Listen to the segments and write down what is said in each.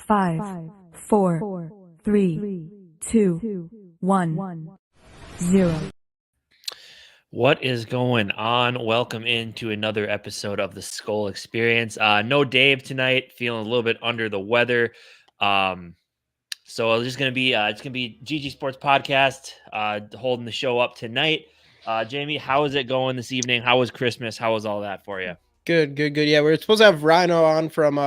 5, 4, 3, 2, 1, 0. What is going on? Welcome into another episode of the Skol Experience. No Dave tonight, feeling a little bit under the weather. So it's just gonna be GG Sports Podcast holding the show up tonight. Jamie, how is it going this evening? How was Christmas? How was all that for you? Good. Yeah, we're supposed to have Ryno on from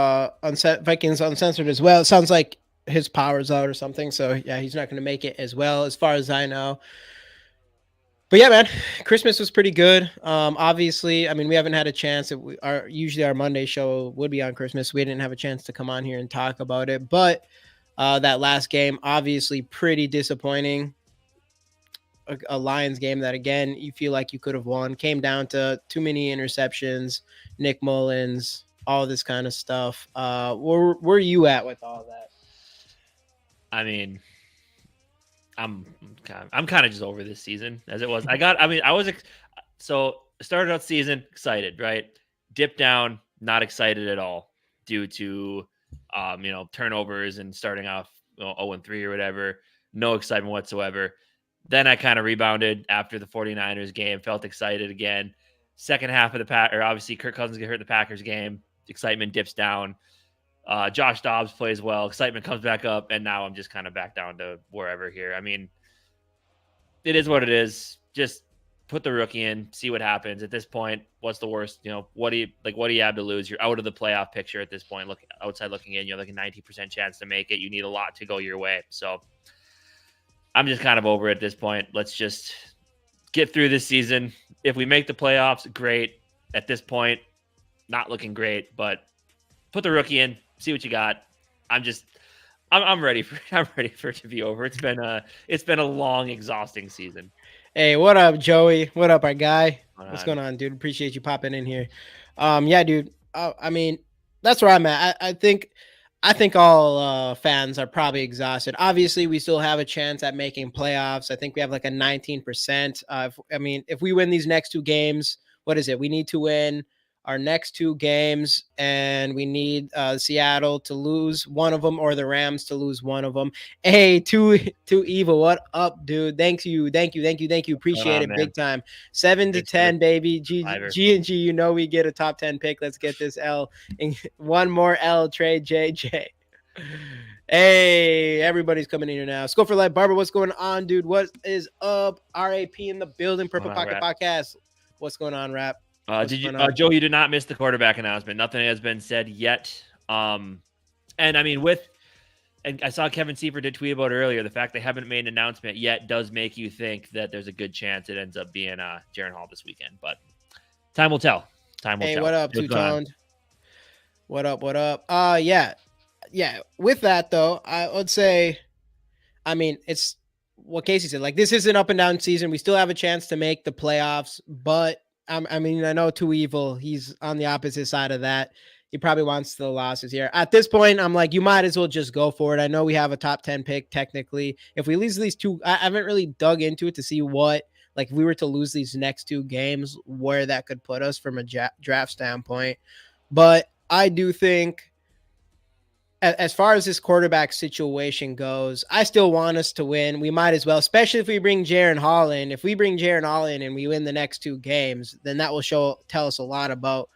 Vikings Uncensored as well. It sounds like his power's out or something, so yeah, he's not going to make it as well as far as I know. But yeah, man, Christmas was pretty good. Obviously, I mean, we haven't had a chance. Usually our Monday show would be on Christmas. We didn't have a chance to come on here and talk about it, but that last game, obviously, pretty disappointing. A Lions game that, again, you feel like you could have won. Came down to too many interceptions, Nick Mullins, all this kind of stuff. Where you at with all that? I mean, I'm kind of just over this season as it was. Started out season excited, right? Dipped down, not excited at all due to turnovers and starting off 0-3 or whatever. No excitement whatsoever. Then I kind of rebounded after the 49ers game, felt excited again. Second half of obviously Kirk Cousins get hurt in the Packers game. Excitement dips down. Josh Dobbs plays well. Excitement comes back up, and now I'm just kind of back down to wherever here. I mean, it is what it is. Just put the rookie in, see what happens. At this point, what's the worst? What do you have to lose? You're out of the playoff picture at this point. Looking in, you have like a 90% chance to make it. You need a lot to go your way. So I'm just kind of over it at this point. Let's just get through this season. If we make the playoffs, great. At this point, not looking great, but put the rookie in, see what you got. I'm ready for it to be over. It's been a long, exhausting season. Hey, what up, Joey? What up, our guy? What's going on, dude? Appreciate you popping in here. Yeah, dude. I mean, that's where I'm at. I think all fans are probably exhausted. Obviously, we still have a chance at making playoffs. I think we have like a 19%. If we win these next two games, what is it? We need to win our next two games, and we need Seattle to lose one of them or the Rams to lose one of them. Hey, too evil. What up, dude? Thank you. Appreciate it, man. Big time. 7-10, baby. G and G. We get a top 10 pick. Let's get this L. And one more L. Trade JJ. Hey, everybody's coming in here now. Skol for Life, Barber. What's going on, dude? What is up? RAP in the building. Purple Pocket Podcast. What's going on, Rap? Joe, you did not miss the quarterback announcement. Nothing has been said yet. And I mean, I saw Kevin Seifert did tweet about it earlier. The fact they haven't made an announcement yet does make you think that there's a good chance it ends up being Jaren Hall this weekend. But time will tell. Hey, what up, Two-Toned? What up? Yeah. With that though, I would say, I mean, it's what Casey said. Like, this is an up and down season. We still have a chance to make the playoffs, but I know Too Evil. He's on the opposite side of that. He probably wants the losses here. At this point, I'm like, you might as well just go for it. I know we have a top 10 pick technically. If we lose these two, I haven't really dug into it to see what, like, if we were to lose these next two games, where that could put us from a draft standpoint. But I do think, as far as this quarterback situation goes, I still want us to win. We might as well, especially if we bring Jaren Hall in. If we bring Jaren Hall in and we win the next two games, then that will tell us a lot about,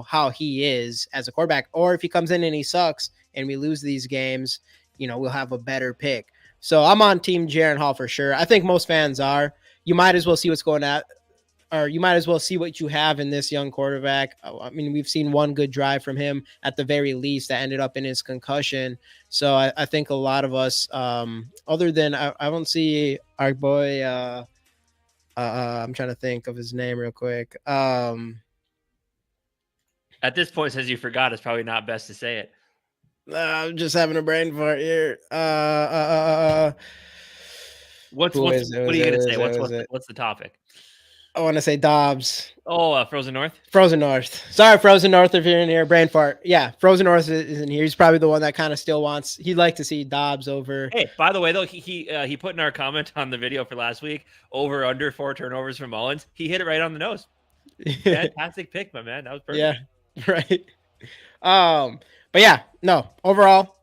how he is as a quarterback. Or if he comes in and he sucks and we lose these games, we'll have a better pick. So I'm on team Jaren Hall for sure. I think most fans are. You might as well see what's going on. Or you might as well see what you have in this young quarterback. I mean, we've seen one good drive from him at the very least that ended up in his concussion. So I think a lot of us, other than I don't see our boy. I'm trying to think of his name real quick. At this point, since you forgot, it's probably not best to say it. I'm just having a brain fart here. What are you gonna say? What's the topic? I want to say Dobbs. Oh, Frozen North? Frozen North. Sorry, Frozen North, if you're in here. Brain fart. Yeah, Frozen North is in here. He's probably the one that kind of still wants. He'd like to see Dobbs over. Hey, by the way, though, he put in our comment on the video for last week, over under 4 turnovers from Mullins. He hit it right on the nose. Fantastic pick, my man. That was perfect. Yeah, right. But yeah, no, overall,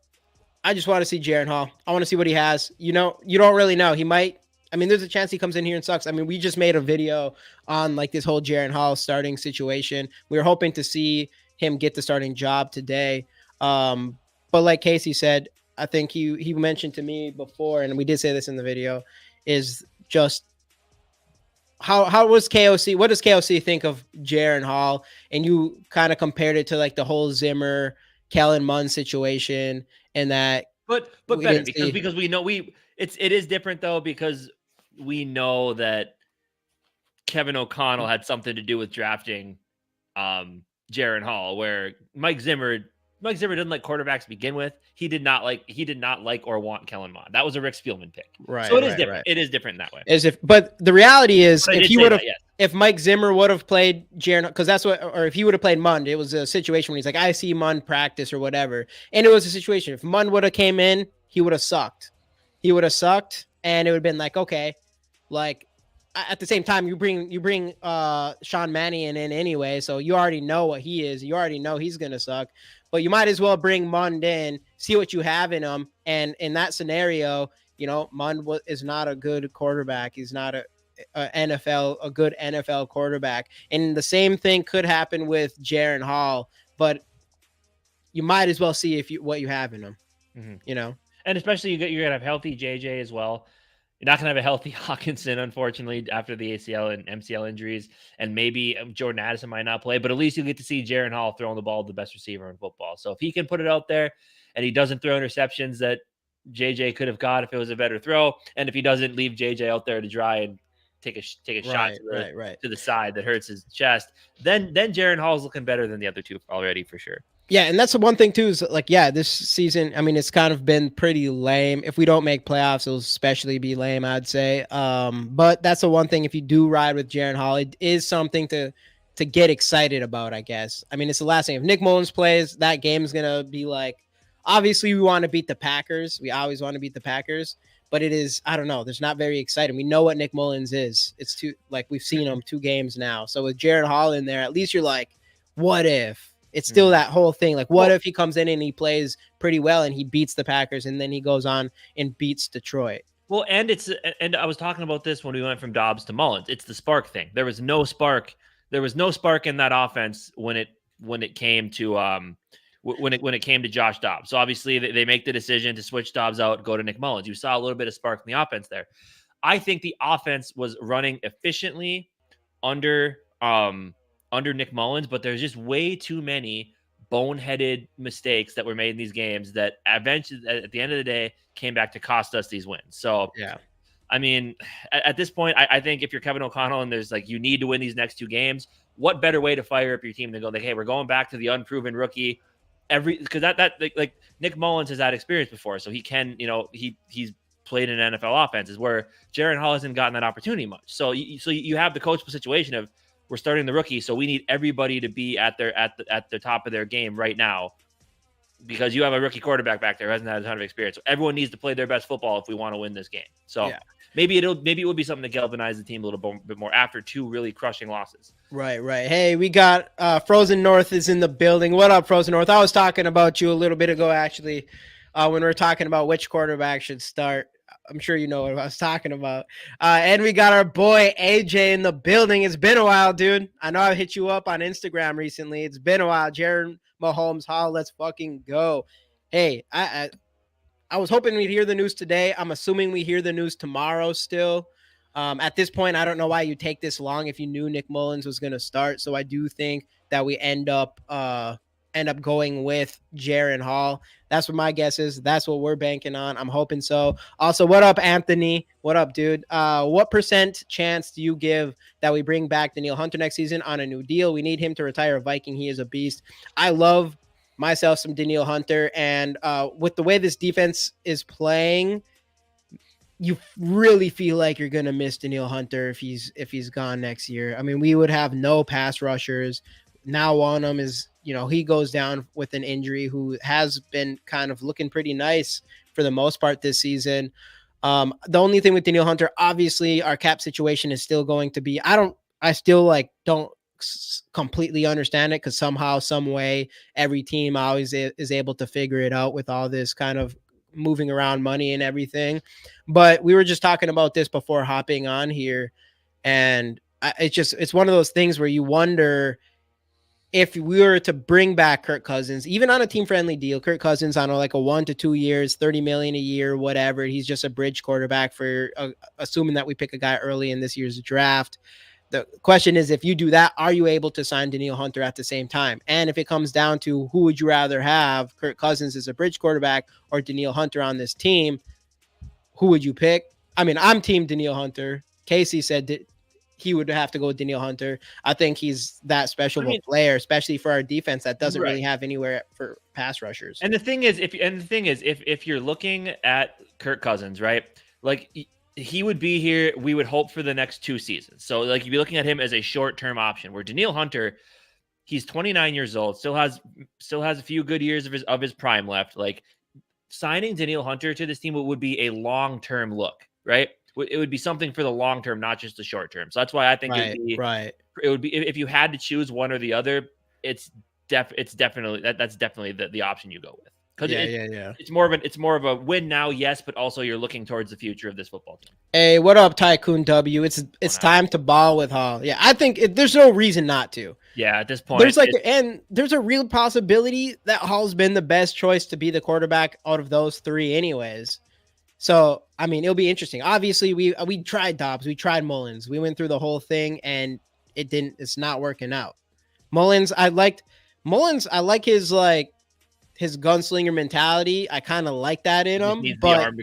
I just want to see Jaren Hall. I want to see what he has. You know, you don't really know. He might. I mean, there's a chance he comes in here and sucks. I mean, we just made a video on like this whole Jaren Hall starting situation. We were hoping to see him get the starting job today. But like Casey said, I think he mentioned to me before, and we did say this in the video, is just how was KOC? What does KOC think of Jaren Hall? And you kind of compared it to like the whole Zimmer, Kellen Mond situation, and that. But better because we know it is different though, because we know that Kevin O'Connell had something to do with drafting Jaren Hall, where Mike Zimmer didn't like quarterbacks to begin with. He did not like or want Kellen Mond. That was a Rick Spielman pick. Right. So it is different. Right. It is different in that way. But the reality is, But if he would have, if Mike Zimmer would have played Jaren, because that's what, or if he would have played Mond, it was a situation when he's like, I see Mond practice or whatever, and it was a situation. If Mond would have came in, he would have sucked. He would have sucked, and it would have been like, okay, like. At the same time, you bring Sean Mannion in anyway, so you already know what he is. You already know he's gonna suck, but you might as well bring Mond in, see what you have in him. And in that scenario, you know, Mond is not a good quarterback. He's not a good NFL quarterback. And the same thing could happen with Jaren Hall, but you might as well see what you have in him. Mm-hmm. You know, and especially you're gonna have healthy JJ as well. You're not going to have a healthy Hawkinson, unfortunately, after the ACL and MCL injuries. And maybe Jordan Addison might not play, but at least you get to see Jaren Hall throwing the ball to the best receiver in football. So if he can put it out there and he doesn't throw interceptions that JJ could have got if it was a better throw, and if he doesn't leave JJ out there to dry and take a shot to the side that hurts his chest, then Jaren Hall's looking better than the other two already for sure. Yeah, and that's the one thing too is like, yeah, this season, I mean, it's kind of been pretty lame. If we don't make playoffs, it'll especially be lame, I'd say. But that's the one thing, if you do ride with Jaren Hall, it is something to get excited about, I guess. I mean, it's the last thing. If Nick Mullins plays, that game's gonna be like, obviously we want to beat the Packers. We always want to beat the Packers, but it is, I don't know, there's not very exciting. We know what Nick Mullins is. It's too, like, we've seen him 2 games now. So with Jaren Hall in there, at least you're like, what if? It's still that whole thing. Like, what if he comes in and he plays pretty well and he beats the Packers and then he goes on and beats Detroit? Well, and I was talking about this when we went from Dobbs to Mullins. It's the spark thing. There was no spark. There was no spark in that offense when it came to when it came to Josh Dobbs. So obviously they make the decision to switch Dobbs out, go to Nick Mullins. You saw a little bit of spark in the offense there. I think the offense was running efficiently under Nick Mullins, but there's just way too many boneheaded mistakes that were made in these games that eventually, at the end of the day, came back to cost us these wins. So, yeah, I mean, at this point, I think if you're Kevin O'Connell and there's like, you need to win these next 2 games, what better way to fire up your team than go like, hey, we're going back to the unproven rookie. Because that Nick Mullins has had experience before, so he can, you know, he's played in NFL offenses where Jaren Hall hasn't gotten that opportunity much. So you have the coachable situation of, we're starting the rookie, so we need everybody to be at the top of their game right now, because you have a rookie quarterback back there who hasn't had a ton of experience. So everyone needs to play their best football if we want to win this game. So yeah. Maybe it would be something to galvanize the team a little bit more after 2 really crushing losses. Right. Hey, we got Frozen North is in the building. What up, Frozen North? I was talking about you a little bit ago, actually, when we were talking about which quarterback should start. I'm sure you know what I was talking about. And we got our boy AJ in the building. It's been a while, dude. I know I hit you up on Instagram recently. It's been a while. Jared Mahomes Hall, let's fucking go. Hey, I was hoping we'd hear the news today. I'm assuming we hear the news tomorrow still. At this point, I don't know why you take this long if you knew Nick Mullins was going to start. So I do think that we end up going with Jaren Hall. That's what my guess is. That's what we're banking on. I'm hoping so. Also, what up, Anthony? What up, dude? What % chance do you give that we bring back Danielle Hunter next season on a new deal? We need him to retire a Viking. He is a beast. I love myself some Danielle Hunter, and with the way this defense is playing, you really feel like you're gonna miss Danielle Hunter if he's gone next year. I mean, we would have no pass rushers. Now one of them is, you know, he goes down with an injury, who has been kind of looking pretty nice for the most part this season. The only thing with Danielle Hunter, obviously our cap situation is still going to be, I still don't completely understand it, because somehow, some way, every team always is able to figure it out with all this kind of moving around money and everything. But we were just talking about this before hopping on here, and it's one of those things where you wonder if we were to bring back Kirk Cousins, even on a team-friendly deal, Kirk Cousins on like a 1 to 2 years, $30 million a year, whatever. He's just a bridge quarterback for assuming that we pick a guy early in this year's draft. The question is, if you do that, are you able to sign Danielle Hunter at the same time? And if it comes down to who would you rather have, Kirk Cousins as a bridge quarterback or Danielle Hunter on this team, who would you pick? I mean, I'm team Danielle Hunter. Casey said he would have to go with Danielle Hunter. I think he's that special of a player, especially for our defense that doesn't really have anywhere for pass rushers. And the thing is, if you're looking at Kirk Cousins, right, like he would be here, we would hope for the next 2 seasons. So like you'd be looking at him as a short-term option. Where Danielle Hunter, he's 29 years old, still has a few good years of his prime left. Like signing Danielle Hunter to this team would be a long-term look, right? It would be something for the long term, not just the short term. So that's why I think it would be if you had to choose one or the other, it's definitely that's definitely the option you go with. Because it's more of a win now, yes, but also you're looking towards the future of this football team. Hey, what up, Tycoon W? It's time to ball with Hall. Yeah, I think there's no reason not to. Yeah, at this point, there's a real possibility that Hall's been the best choice to be the quarterback out of those 3, anyways. So, I mean, it'll be interesting. Obviously, we tried Dobbs, we tried Mullins, we went through the whole thing, and it's not working out. Mullins, I like his gunslinger mentality. I kind of like that in him, but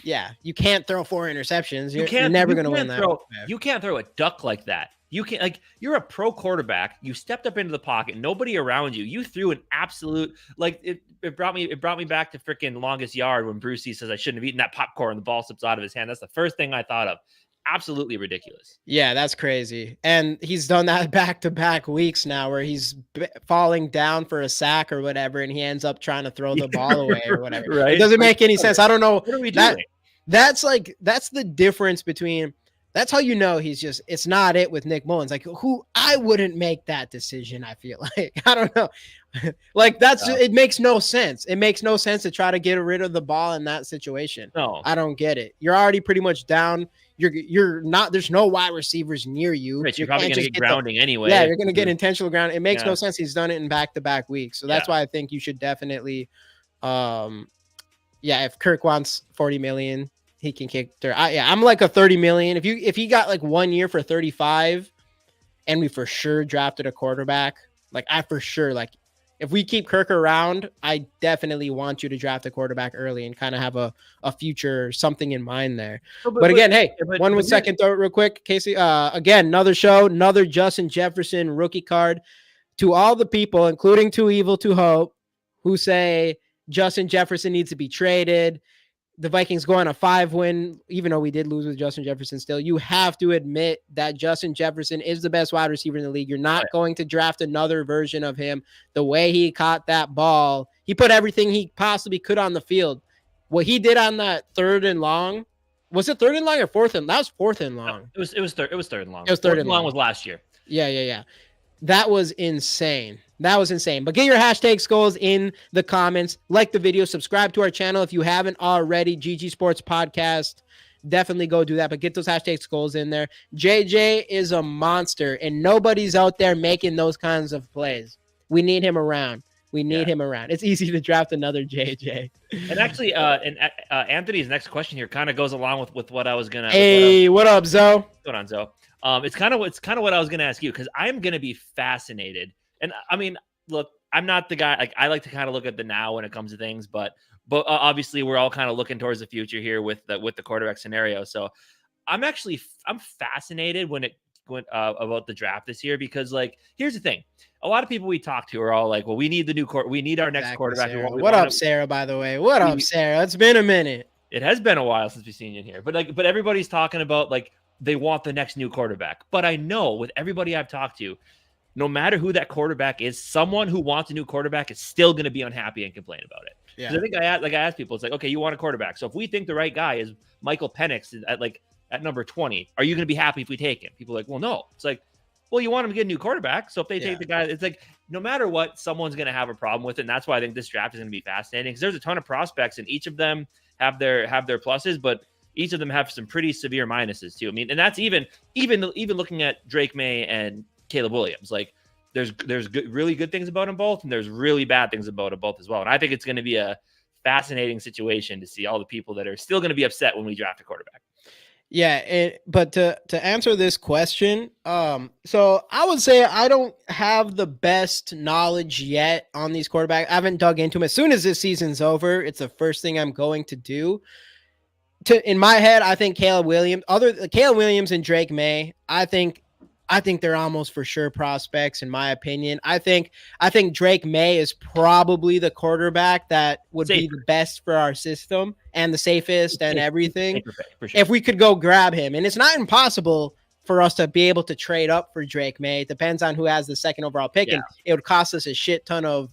you can't throw 4 interceptions. You're never going to win that. You can't throw a duck like that. You can't, like, you're a pro quarterback. You stepped up into the pocket, nobody around you. You threw an absolute, like, it brought me back to freaking Longest Yard when Brucey says I shouldn't have eaten that popcorn. The ball slips out of his hand. That's the first thing I thought of. Absolutely ridiculous. Yeah, that's crazy. And he's done that back-to-back weeks now where he's falling down for a sack or whatever, and he ends up trying to throw the ball away or whatever. Right? It doesn't make any sense. I don't know. What are we doing? That's the difference between. That's how you know it's not it with Nick Mullins. Like, I wouldn't make that decision, I feel like. I don't know. Like, it makes no sense. It makes no sense to try to get rid of the ball in that situation. No. I don't get it. You're already pretty much down. You're not, there's no wide receivers near you. Right, you're probably going to get grounding anyway. Yeah, you're going to get intentional ground. It makes no sense. He's done it in back-to-back weeks. So that's why I think you should definitely, if Kirk wants $40 million, he can kick there. I'm like a 30 million. If he got like 1 year for 35 and we for sure drafted a quarterback, like I for sure, like if we keep Kirk around, I definitely want you to draft a quarterback early and kind of have a future, something in mind there. But again, one second though, real quick, Casey, again, another show, another Justin Jefferson rookie card. To all the people, including Too Evil to Hope, who say Justin Jefferson needs to be traded, the Vikings go on a 5-win, even though we did lose with Justin Jefferson still, you have to admit that Justin Jefferson is the best wide receiver in the league. You're not going to draft another version of him. The way he caught that ball, he put everything he possibly could on the field. What he did on that 3rd and long, was it 3rd and long or 4th and? That was 4th and long. It was 3rd and long. It was 3rd and long was last year. Yeah. That was insane. But get your hashtag Skols in the comments. Like the video. Subscribe to our channel if you haven't already. GG Sports Podcast. Definitely go do that. But get those hashtag Skols in there. JJ is a monster, and nobody's out there making those kinds of plays. We need him around. Him around. It's easy to draft another JJ. And actually, Anthony's next question here kind of goes along with what I was gonna. Hey, what up, Zoe? What's going on, Zoe? It's kind of what I was gonna ask you, because I'm gonna be fascinated. And I mean, look, I'm not the guy. Like, I like to kind of look at the now when it comes to things, but obviously we're all kind of looking towards the future here with the quarterback scenario. So I'm fascinated about the draft this year, because, like, here's the thing: a lot of people we talk to are all like, "Well, we need we need our next quarterback." What up, Sarah? By the way, what up, Sarah? It's been a minute. It has been a while since we've seen you in here, but everybody's talking about, like, they want the next new quarterback. But I know with everybody I've talked to, no matter who that quarterback is, someone who wants a new quarterback is still going to be unhappy and complain about it. Yeah. I think I asked people, it's like, okay, you want a quarterback. So if we think the right guy is Michael Penix at number 20, are you going to be happy if we take him? People are like, well, no. It's like, Well, you want them to get a new quarterback. So if they Yeah. take the guy, it's like no matter what, someone's going to have a problem with it. And that's why I think this draft is going to be fascinating because there's a ton of prospects and each of them have their pluses, but each of them have some pretty severe minuses too. I mean, and that's even looking at Drake May and Caleb Williams. Like there's really good things about them both, and there's really bad things about them both as well. And I think it's going to be a fascinating situation to see all the people that are still going to be upset when we draft a quarterback. Yeah, but to answer this question, so I would say I don't have the best knowledge yet on these quarterbacks. I haven't dug into them. As soon as this season's over, it's the first thing I'm going to do. In my head, I think Caleb Williams and Drake May, I think they're almost for sure prospects in my opinion. I think Drake May is probably the quarterback that would be the best for our system and the safest and everything. For sure. If we could go grab him, and it's not impossible for us to be able to trade up for Drake May. It depends on who has the second overall pick, and it would cost us a shit ton of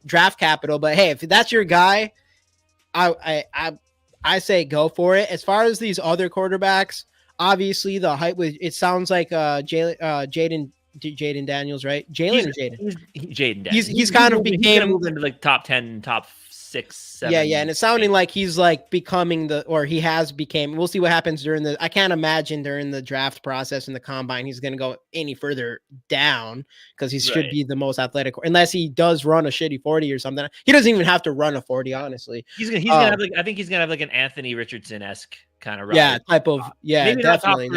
draft capital. But hey, if that's your guy, I say go for it. As far as these other quarterbacks, obviously the hype was. It sounds like Jaden Daniels, right? Jaden Daniels. He's kind of became moved into like top 10, top 6, 7. Yeah, and it's sounding like he's like becoming he has became. We'll see what happens during I can't imagine during the draft process and the combine he's going to go any further down because he should be the most athletic, unless he does run a shitty 40 or something. He doesn't even have to run a 40, honestly. He's gonna have like, I think he's gonna have like an Anthony Richardson-esque kind of ride. Yeah, type of maybe definitely, not top 3,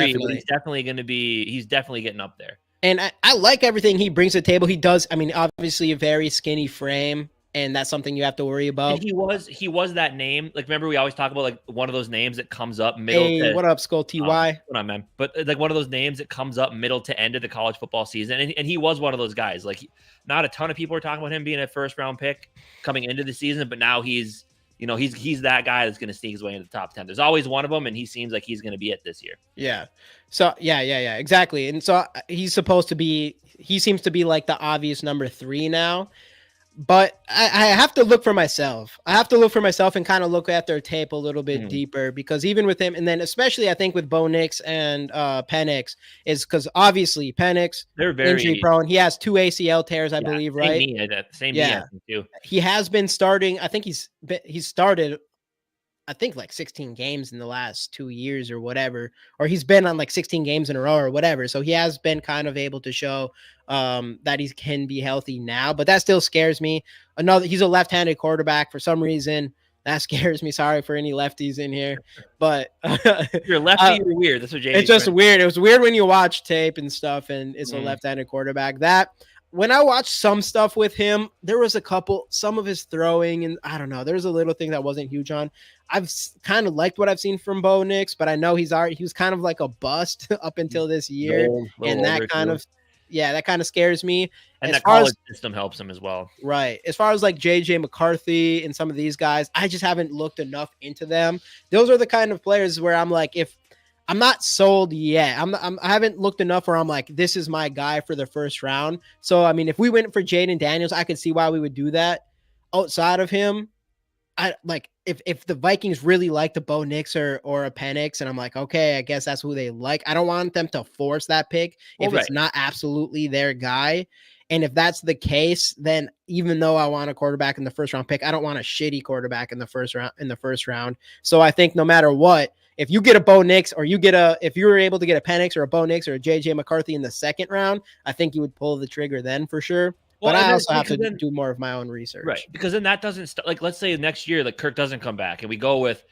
definitely. But he's definitely getting up there. And I like everything he brings to the table. He does. I mean, obviously a very skinny frame, and that's something you have to worry about. And he was that name. Like, remember we always talk about like one of those names that comes up middle. Hey, what up, Skol TY? What up, man? But like one of those names that comes up middle to end of the college football season, and he was one of those guys. Like, not a ton of people are talking about him being a first round pick coming into the season, but now he's that guy that's going to sneak his way into the top 10. There's always one of them, and he seems like he's going to be it this year. Yeah. So yeah, exactly. And so he seems to be like the obvious number 3 now. But I have to look for myself. And kind of look at their tape a little bit deeper, because even with him, and then especially I think with Bo Nix and Penix, is because obviously Penix, they're very injury prone. He has 2 ACL tears, I believe, right? Same knee, too. He has been starting. I think he's started, I think, like 16 games in the last 2 years or whatever, or he's been on like 16 games in a row or whatever. So he has been kind of able to show that he can be healthy now, but that still scares me. He's a left-handed quarterback for some reason. That scares me. Sorry for any lefties in here, but you're lefty, you're weird. That's what Jamie's it's just weird. It was weird when you watch tape and stuff, and it's a left-handed quarterback. When I watched some stuff with him, there was some of his throwing, and I don't know, there's a little thing that wasn't huge on. I've kind of liked what I've seen from Bo Nix, but I know he was kind of like a bust up until this year, and that kind of scares me. And that college system helps him as well. Right. As far as like JJ McCarthy and some of these guys, I just haven't looked enough into them. Those are the kind of players where I'm like, if I'm not sold yet, I haven't looked enough where I'm like, this is my guy for the first round. So, I mean, if we went for Jaden Daniels, I could see why we would do that. Outside of him, I like if the Vikings really like the Bo Nix or a Penix, and I'm like, okay, I guess that's who they like. I don't want them to force that pick if it's not absolutely their guy. And if that's the case, then even though I want a quarterback in the first round pick, I don't want a shitty quarterback in the first round. So I think no matter what, if you get a Bo Nix or if you were able to get a Penix or a Bo Nix or a JJ McCarthy in the second round, I think you would pull the trigger then for sure. But I also have to do more of my own research. Right. Because then that doesn't start. Like, let's say next year, like Kirk doesn't come back and we go with,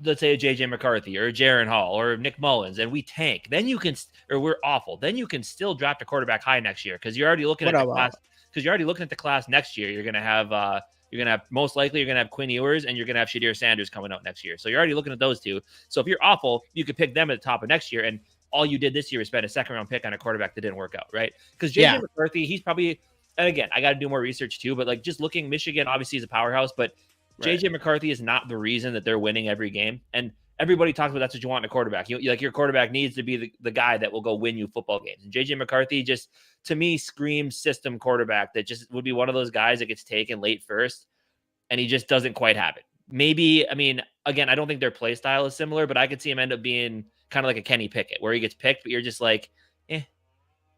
let's say, a JJ McCarthy or a Jaron Hall or Nick Mullins, and we tank. Then you can, or we're awful. Then you can still draft a quarterback high next year because you're already looking at the class. Because you're already looking at the class next year. You're going to have most likely you're going to have Quinn Ewers and you're going to have Shadir Sanders coming out next year. So you're already looking at those two. So if you're awful, you could pick them at the top of next year. And all you did this year is spend a second round pick on a quarterback that didn't work out, right? Because JJ McCarthy, he's probably. And again, I got to do more research too, but like just looking, Michigan obviously is a powerhouse, but JJ McCarthy is not the reason that they're winning every game. And everybody talks about that's what you want in a quarterback. Like your quarterback needs to be the guy that will go win you football games. And JJ McCarthy just, to me, screams system quarterback that just would be one of those guys that gets taken late first, and he just doesn't quite have it. Maybe, I mean, again, I don't think their play style is similar, but I could see him end up being kind of like a Kenny Pickett, where he gets picked, but you're just like,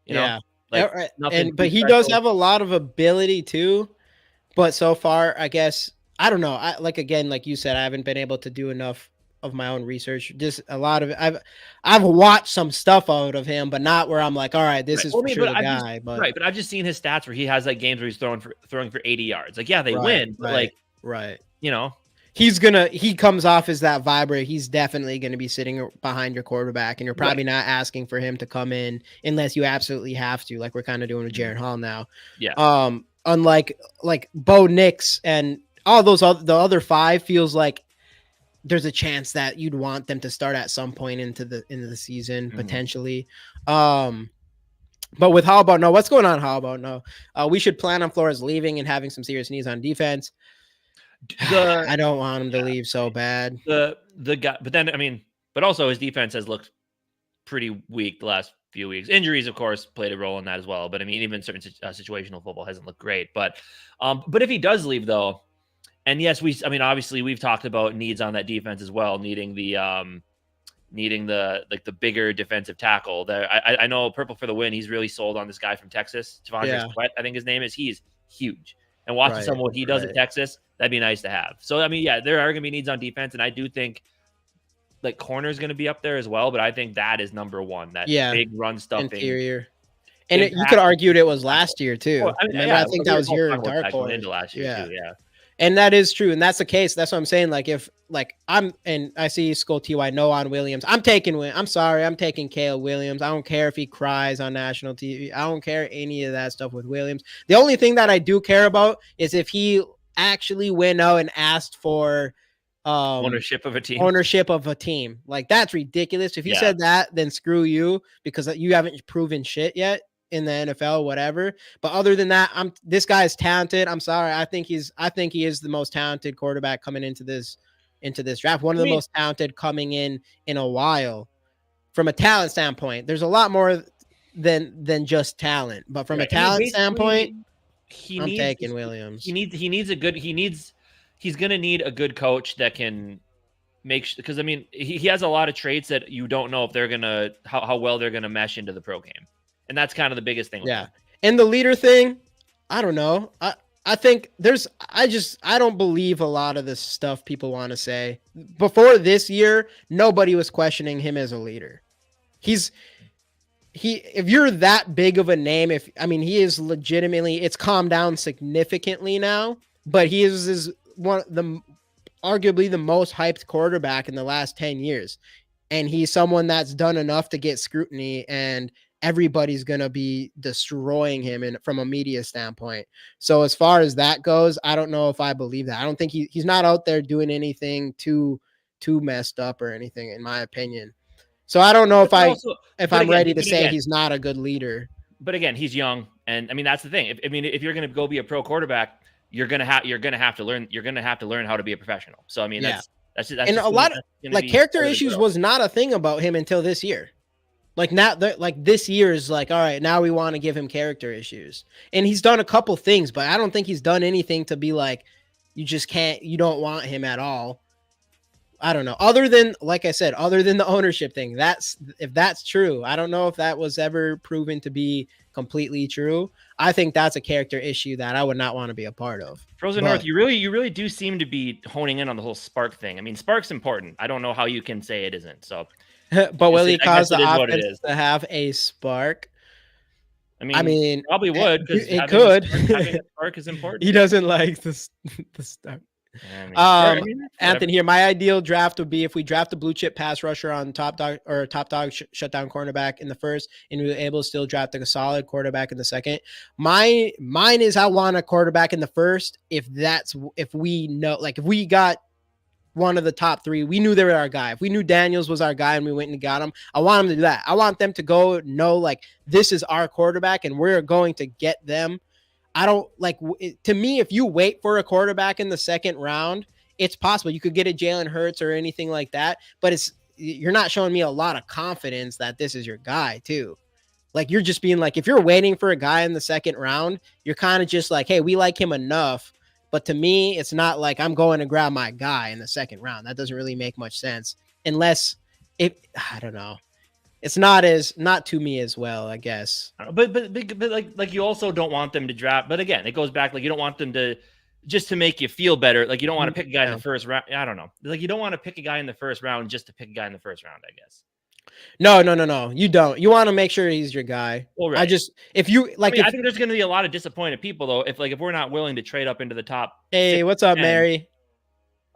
You know, like nothing. But he does have a lot of ability too. But so far, I guess I don't know. Again, like you said, I haven't been able to do enough of my own research. Just a lot of it. I've watched some stuff out of him, but not where I'm like, all right, this is for sure the guy. But I've just seen his stats where he has like games where he's throwing for 80 yards. Like, yeah, they win, but you know, he comes off as that vibrate. He's definitely going to be sitting behind your quarterback, and you're probably not asking for him to come in unless you absolutely have to, like we're kind of doing with Jaron Hall now. Yeah. Unlike like Bo Nix and all those the other 5 feels like there's a chance that you'd want them to start at some point into the season potentially. But with How About No, what's going on? How About No? We should plan on Flores leaving and having some serious needs on defense. I don't want him to leave so bad. The guy, but then I mean, but also his defense has looked pretty weak the last few weeks. Injuries, of course, played a role in that as well. But I mean, even certain situational football hasn't looked great. But if he does leave though, and yes, obviously we've talked about needs on that defense as well, needing the bigger defensive tackle. I know Purple for the Win. He's really sold on this guy from Texas, Javonte Sweat, I think his name is. He's huge. And watching some of what he does at Texas, that'd be nice to have. So I mean, yeah, there are going to be needs on defense, and I do think like corner is going to be up there as well. But I think that is number one. That big run stuffing interior. And you could argue it was last year too. Well, I think that was your dark horse into last year too. Yeah. And that is true. And that's the case. That's what I'm saying. Like if I see Skol TY no on Williams, I'm taking Kale Williams. I don't care if he cries on national TV. I don't care any of that stuff with Williams. The only thing that I do care about is if he actually went out and asked for ownership of a team. Like that's ridiculous. If he said that, then screw you, because you haven't proven shit yet in the NFL, whatever. But other than that, this guy is talented. I'm sorry. I think he is the most talented quarterback coming into this draft. One of the most talented coming in a while. From a talent standpoint, there's a lot more than just talent. But from a talent standpoint, I'm taking Williams. He's going to need a good coach that can because I mean, he has a lot of traits that you don't know if they're going to how well they're going to mesh into the pro game. And that's kind of the biggest thing. Yeah. And the leader thing, I don't know. I think I don't believe a lot of this stuff people want to say. Before this year, nobody was questioning him as a leader. If you're that big of a name, he is legitimately, it's calmed down significantly now, but he is arguably the most hyped quarterback in the last 10 years. And he's someone that's done enough to get scrutiny, and everybody's going to be destroying him from a media standpoint. So as far as that goes, I don't know if I believe that. I don't think he's not out there doing anything too messed up or anything, in my opinion. So I don't know if I'm ready to say he's not a good leader. But again, he's young, and I mean that's the thing. If you're going to go be a pro quarterback, you're going to have to learn how to be a professional. So I mean that's and a lot of like character issues was not a thing about him until this year. Like now, this year is like, all right, now we want to give him character issues. And he's done a couple things, but I don't think he's done anything to be like, you don't want him at all. I don't know. Other than, like I said, other than the ownership thing, if that's true, I don't know if that was ever proven to be completely true. I think that's a character issue that I would not want to be a part of. Frozen North, you really do seem to be honing in on the whole spark thing. I mean, spark's important. I don't know how you can say it isn't. So. But will he cause the offense to have a spark? I mean, probably would, because it could. Having a spark is important. He doesn't like the start. Anthony here. My ideal draft would be if we draft a blue chip pass rusher on top dog shutdown cornerback in the first, and we were able to still draft a solid quarterback in the second. Mine is I want a quarterback in the first. If we know, like if we got one of the top 3, we knew they were our guy. If we knew Daniels was our guy and we went and got him, I want him to do that. I want them to go know, like, this is our quarterback and we're going to get them. I don't like, to me, if you wait for a quarterback in the second round, it's possible you could get a Jalen Hurts or anything like that, but you're not showing me a lot of confidence that this is your guy too. Like, you're just being like, if you're waiting for a guy in the second round, you're kind of just like, hey, we like him enough. But to me, it's not like I'm going to grab my guy in the second round. That doesn't really make much sense unless I don't know. it's not to me as well, I guess. But like you also don't want them to draft. But again, it goes back like you don't want them to just to make you feel better. Like you don't want to pick a guy in the first round. I don't know. Like you don't want to pick a guy in the first round just to pick a guy in the first round, I guess. No. You don't. You want to make sure he's your guy. Well, right. I just if you like, I think there's going to be a lot of disappointed people though. If we're not willing to trade up into the top. Hey, what's up, Mary?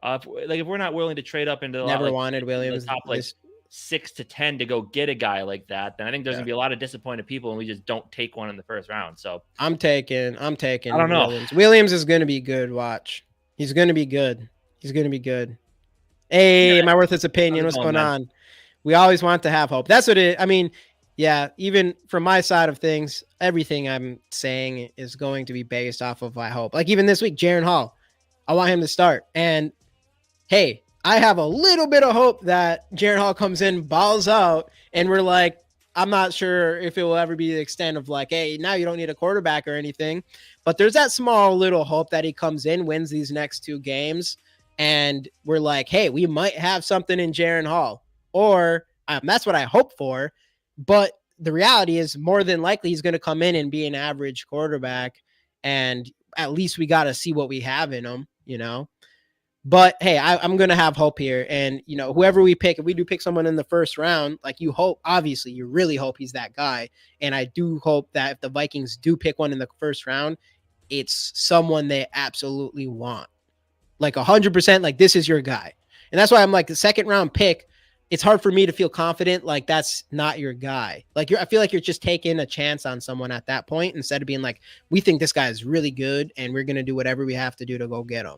If we're not willing to trade up into the never wanted Williams top 6 to 10 to go get a guy like that, then I think there's gonna be a lot of disappointed people, and we just don't take one in the first round. So I'm taking. I don't know. Williams is gonna be good. Watch, he's gonna be good. Hey, my worthless opinion. What's going on? We always want to have hope. That's what it. I mean, yeah. Even from my side of things, everything I'm saying is going to be based off of my hope. Like even this week, Jaren Hall, I want him to start. And hey, I have a little bit of hope that Jaren Hall comes in, balls out, and we're like, I'm not sure if it will ever be the extent of like, hey, now you don't need a quarterback or anything. But there's that small little hope that he comes in, wins these next 2 games, and we're like, hey, we might have something in Jaren Hall. Or that's what I hope for. But the reality is more than likely he's going to come in and be an average quarterback. And at least we got to see what we have in him, you know. But hey, I'm going to have hope here. And, you know, whoever we pick, if we do pick someone in the first round, like you hope, obviously, you really hope he's that guy. And I do hope that if the Vikings do pick one in the first round, it's someone they absolutely want. Like 100%, like this is your guy. And that's why I'm like the second round pick. It's hard for me to feel confident like that's not your guy. Like I feel like you're just taking a chance on someone at that point instead of being like, we think this guy is really good and we're going to do whatever we have to do to go get him.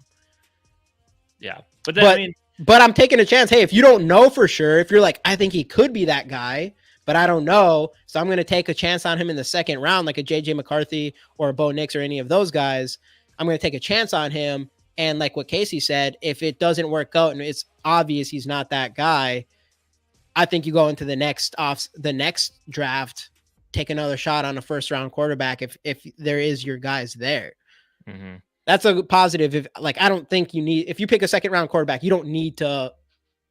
Yeah. But then, but I'm taking a chance. Hey, if you don't know for sure, if you're like, I think he could be that guy, but I don't know. So I'm going to take a chance on him in the second round, like a JJ McCarthy or a Bo Nix or any of those guys. I'm going to take a chance on him. And like what Casey said, if it doesn't work out and it's obvious he's not that guy, I think you go into the next draft, take another shot on a first round quarterback. If there is your guys there, that's a positive. If like, I don't think you need, if you pick a second round quarterback, you don't need to,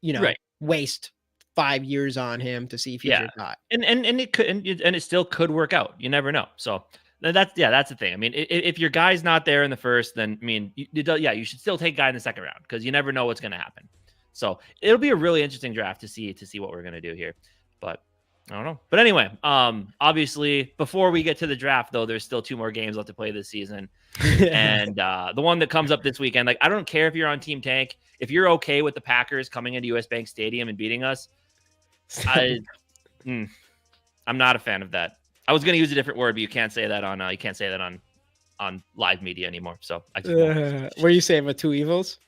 you know, waste 5 years on him to see if he's your guy. And it could, and it still could work out. You never know. So that's the thing. I mean, if your guy's not there in the first, then I mean, you should still take a guy in the second round because you never know what's going to happen. So it'll be a really interesting draft to see what we're going to do here, but I don't know. But anyway, obviously before we get to the draft though, there's still 2 more games left to play this season. And the one that comes up this weekend, like, I don't care if you're on Team Tank, if you're okay with the Packers coming into US Bank Stadium and beating us, I'm not a fan of that. I was going to use a different word, but you can't say that on live media anymore. So were you saying with 2 evils?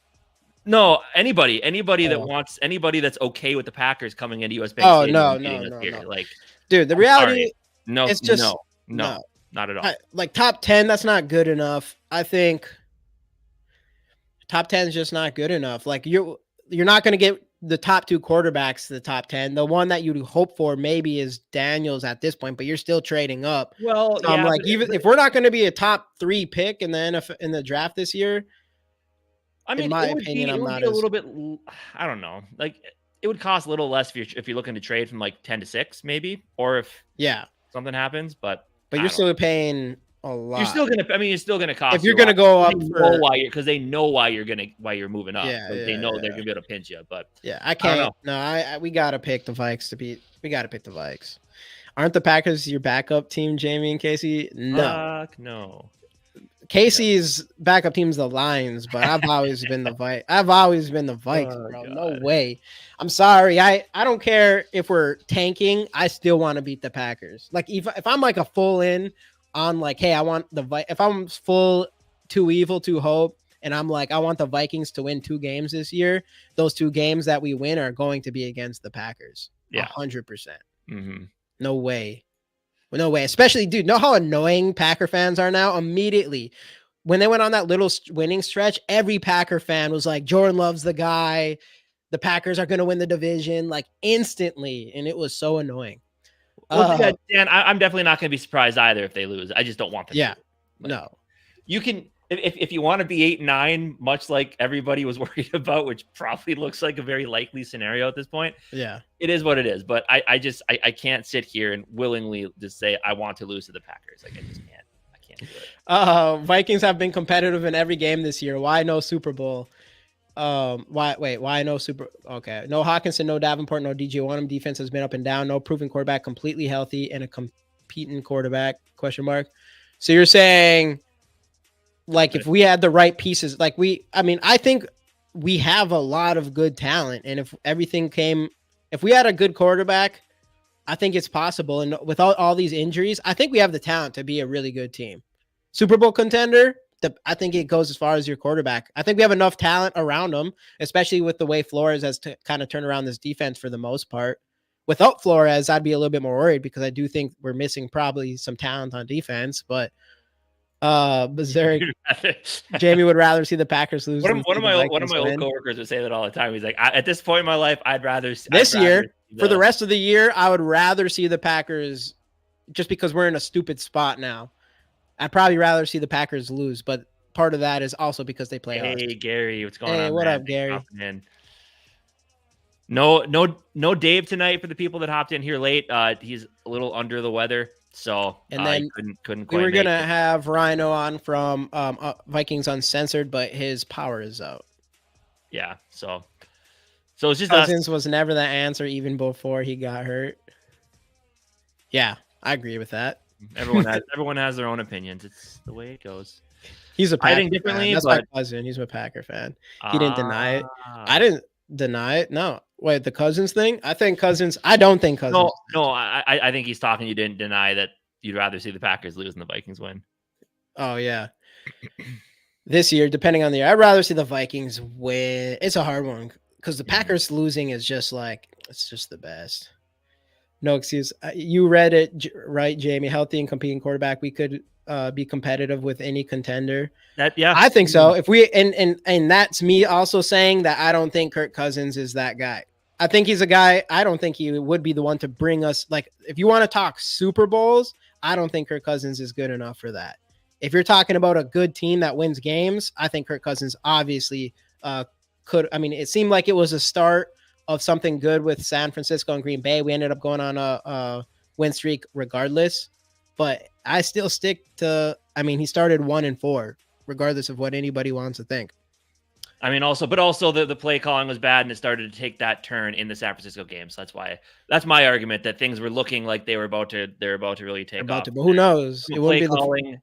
No, anybody that wants, anybody that's okay with the Packers coming into US Bank Stadium. No. Like, dude, the reality, it's just no, not at all. Like top 10, that's not good enough. I think top 10 is just not good enough. Like you're not going to get the top 2 quarterbacks to the top 10. The one that you'd hope for maybe is Daniels at this point, but you're still trading up. Well, so I'm like, if we're not going to be a top 3 pick in the draft this year, I mean, in my opinion, it would be a little bit, I don't know, like it would cost a little less if you're looking to trade from like 10 to 6 maybe, or if something happens, but you're still paying a lot. You're still gonna cost. If you're gonna go up because they know why you're moving up. They know they're gonna be able to pinch you. But I can't. We gotta pick the Vikes to beat. We gotta pick the Vikes. Aren't the Packers your backup team, Jamie and Casey? No. No. Casey's backup team's the Lions, but I've always been the Vikes. I've always been the Vikes, bro. God. No way. I'm sorry. I don't care if we're tanking. I still want to beat the Packers. Like if I'm like a full in on like, hey, I want if I'm full 2 evil, 2 hope, and I'm like, I want the Vikings to win 2 games this year. Those 2 games that we win are going to be against the Packers. 100%. No way. No way. Especially, dude, know how annoying Packer fans are now? Immediately, when they went on that little winning stretch, every Packer fan was like, Jordan Love's the guy. The Packers are going to win the division, like instantly. And it was so annoying. Well, Dan, I'm definitely not going to be surprised either if they lose. I just don't want them to. No. You can, if you want to be 8-9, much like everybody was worried about, which probably looks like a very likely scenario at this point. Yeah, it is what it is. But I can't sit here and willingly just say I want to lose to the Packers. Like I just can't. I can't do it. Vikings have been competitive in every game this year. Why no Super Bowl? Why no Super? Okay, no Hawkinson, no Davenport, no DJ Wanham. Defense has been up and down. No proven quarterback, completely healthy, and a competing quarterback? Question mark. So you're saying, like, if we had the right pieces, like I think we have a lot of good talent, and if we had a good quarterback, I think it's possible. And without all these injuries, I think we have the talent to be a really good team. Super Bowl contender. I think it goes as far as your quarterback. I think we have enough talent around them, especially with the way Flores has to kind of turn around this defense for the most part. Without Flores, I'd be a little bit more worried because I do think we're missing probably some talent on defense. But Berserk, Jamie would rather see the Packers lose. One of my old coworkers would say that all the time. He's like, at this point in my life, I'd rather for the rest of the year, I would rather see the Packers, just because we're in a stupid spot now. I'd probably rather see the Packers lose, but part of that is also because they play us. Hey, Gary, what's going on? Hey, what up, Gary? No Dave tonight for the people that hopped in here late. He's a little under the weather, so and then couldn't we were gonna have Ryno on from Vikings Uncensored, but his power is out. Yeah, so it's just Cousins was never the answer even before he got hurt. Yeah, I agree with that. Everyone has their own opinions. It's the way it goes. He's a Packer differently. That's my cousin. He's a Packer fan. He didn't deny it. I didn't deny it. No, wait, the Cousins thing. I don't think Cousins. No. I think he's talking. You didn't deny that you'd rather see the Packers lose than the Vikings win. Oh yeah. This year, depending on the year, I'd rather see the Vikings win. It's a hard one because the Packers losing is just like, it's just the best. No excuse. You read it right, Jamie. Healthy and competing quarterback. We could be competitive with any contender. I think so. If we and that's me also saying that I don't think Kirk Cousins is that guy. I think he's a guy. I don't think he would be the one to bring us. Like, if you want to talk Super Bowls, I don't think Kirk Cousins is good enough for that. If you're talking about a good team that wins games, I think Kirk Cousins obviously could. I mean, it seemed like it was a start of something good with San Francisco and Green Bay. We ended up going on a win streak regardless, but I still stick to, he started 1-4, regardless of what anybody wants to think. Also the play calling was bad and it started to take that turn in the San Francisco game. So that's my argument that things were looking like they're about to really take off. But who knows? It wouldn't be calling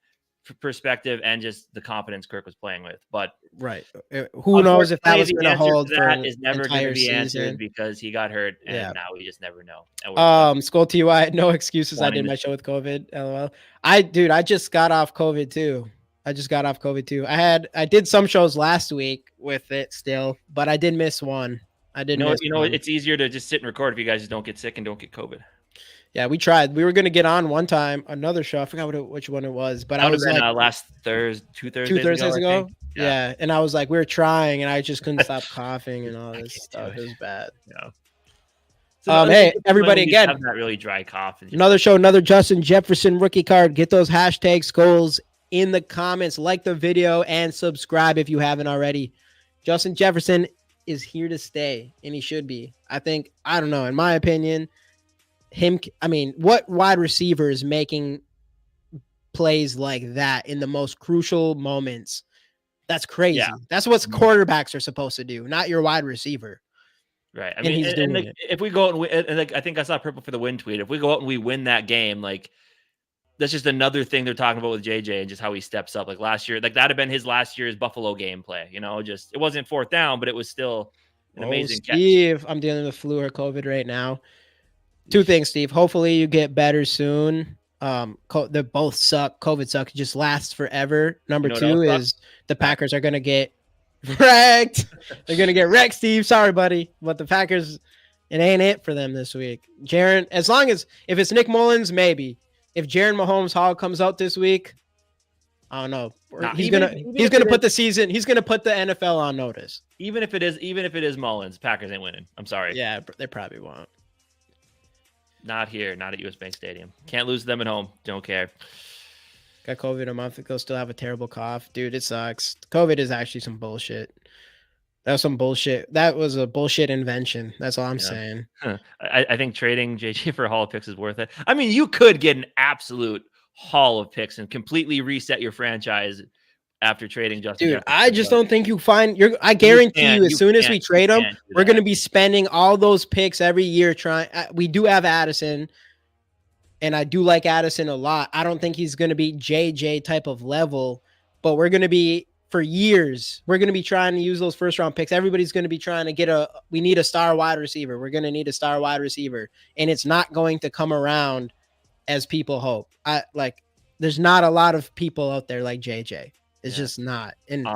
perspective and just the confidence Kirk was playing with, but right. Who knows if that was going to hold for that is never going to be answered because he got hurt and now we just never know. Skol TY, no excuses. I did my show with COVID. LOL. I just got off COVID too. I did some shows last week with it still, but I did miss one. It's easier to just sit and record if you guys just don't get sick and don't get COVID. Yeah, we tried. We were going to get on one time, another show. I forgot which one it was, but I was like last Thursday, two Thursdays ago. Yeah. And I was like, we were trying, and I just couldn't stop coughing and all this stuff. It was bad. Yeah. So hey, everybody, again, have that really dry cough. Another show, another Justin Jefferson rookie card. Get those hashtag Skols in the comments, like the video, and subscribe if you haven't already. Justin Jefferson is here to stay, and he should be. I don't know, in my opinion. What wide receiver is making plays like that in the most crucial moments? That's crazy. Yeah. That's what quarterbacks are supposed to do, not your wide receiver. Right. If we go out and win, I think I saw Purple for the win tweet. If we go out and we win that game, that's just another thing they're talking about with JJ and just how he steps up. Like last year, that'd have been his last year's Buffalo game play. Just it wasn't fourth down, but it was still an amazing catch. Steve, I'm dealing with flu or COVID right now. Two things, Steve. Hopefully you get better soon. They both suck. COVID sucks. It just lasts forever. Number two is the Packers are going to get wrecked. They're going to get wrecked, Steve. Sorry, buddy. But the Packers, it ain't it for them this week. Jaron, if it's Nick Mullins, maybe. If Jaron Mahomes-Hall comes out this week, I don't know. He's gonna put the NFL on notice. Even if it is Mullins, Packers ain't winning. I'm sorry. Yeah, they probably won't. Not here, not at US Bank Stadium. Can't lose them at home. Don't care. Got COVID a month ago. Still have a terrible cough, dude. It sucks. COVID is actually some bullshit. That was some bullshit. That was a bullshit invention. That's all I'm saying. I think trading JJ for a haul of picks is worth it. I mean, you could get an absolute haul of picks and completely reset your franchise after trading Justin Dude, Jefferson. I just don't think you find I guarantee you, as soon as we trade him, we're going to be spending all those picks every year trying. We do have Addison, and I do like Addison a lot. I don't think he's going to be JJ type of level, but we're going to be, for years, we're going to be trying to use those first round picks. Everybody's going to be trying to get we need a star wide receiver. We're going to need a star wide receiver, and it's not going to come around as people hope. There's not a lot of people out there like JJ. It's just not. And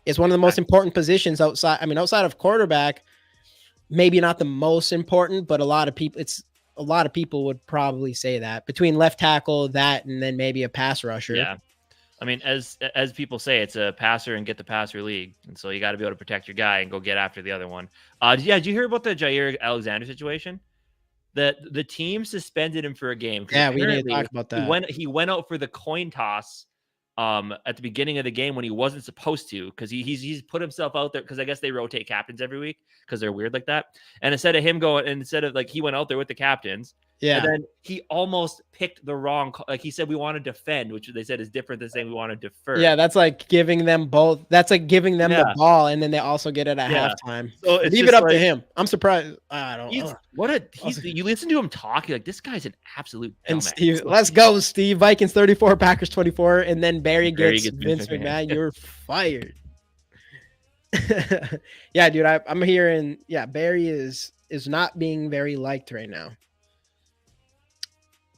it's one of the most important positions outside. I mean, outside of quarterback, maybe not the most important, but a lot of people would probably say that between left tackle, that, and then maybe a pass rusher. Yeah. I mean, as people say, it's a passer and get the passer league. And so you got to be able to protect your guy and go get after the other one. Did you hear about the Jair Alexander situation? The team suspended him for a game. Yeah, we need to talk about that. He went out for the coin toss at the beginning of the game when he wasn't supposed to, because he's put himself out there, because I guess they rotate captains every week because they're weird like that. And instead of like, he went out there with the captains. Yeah. And then he almost picked the wrong, like he said, we want to defend, which they said is different than saying we want to defer. Yeah, that's like giving them both. That's like giving them the ball, and then they also get it at halftime. So leave it up to him. I'm surprised. I don't know. You listen to him talk, you're like, this guy's an absolute dumbass. And Steve, let's go, Steve. Vikings 34, Packers 24, and then Barry gets Vince McMahon. You're fired. Yeah, dude, I'm hearing, Barry is not being very liked right now.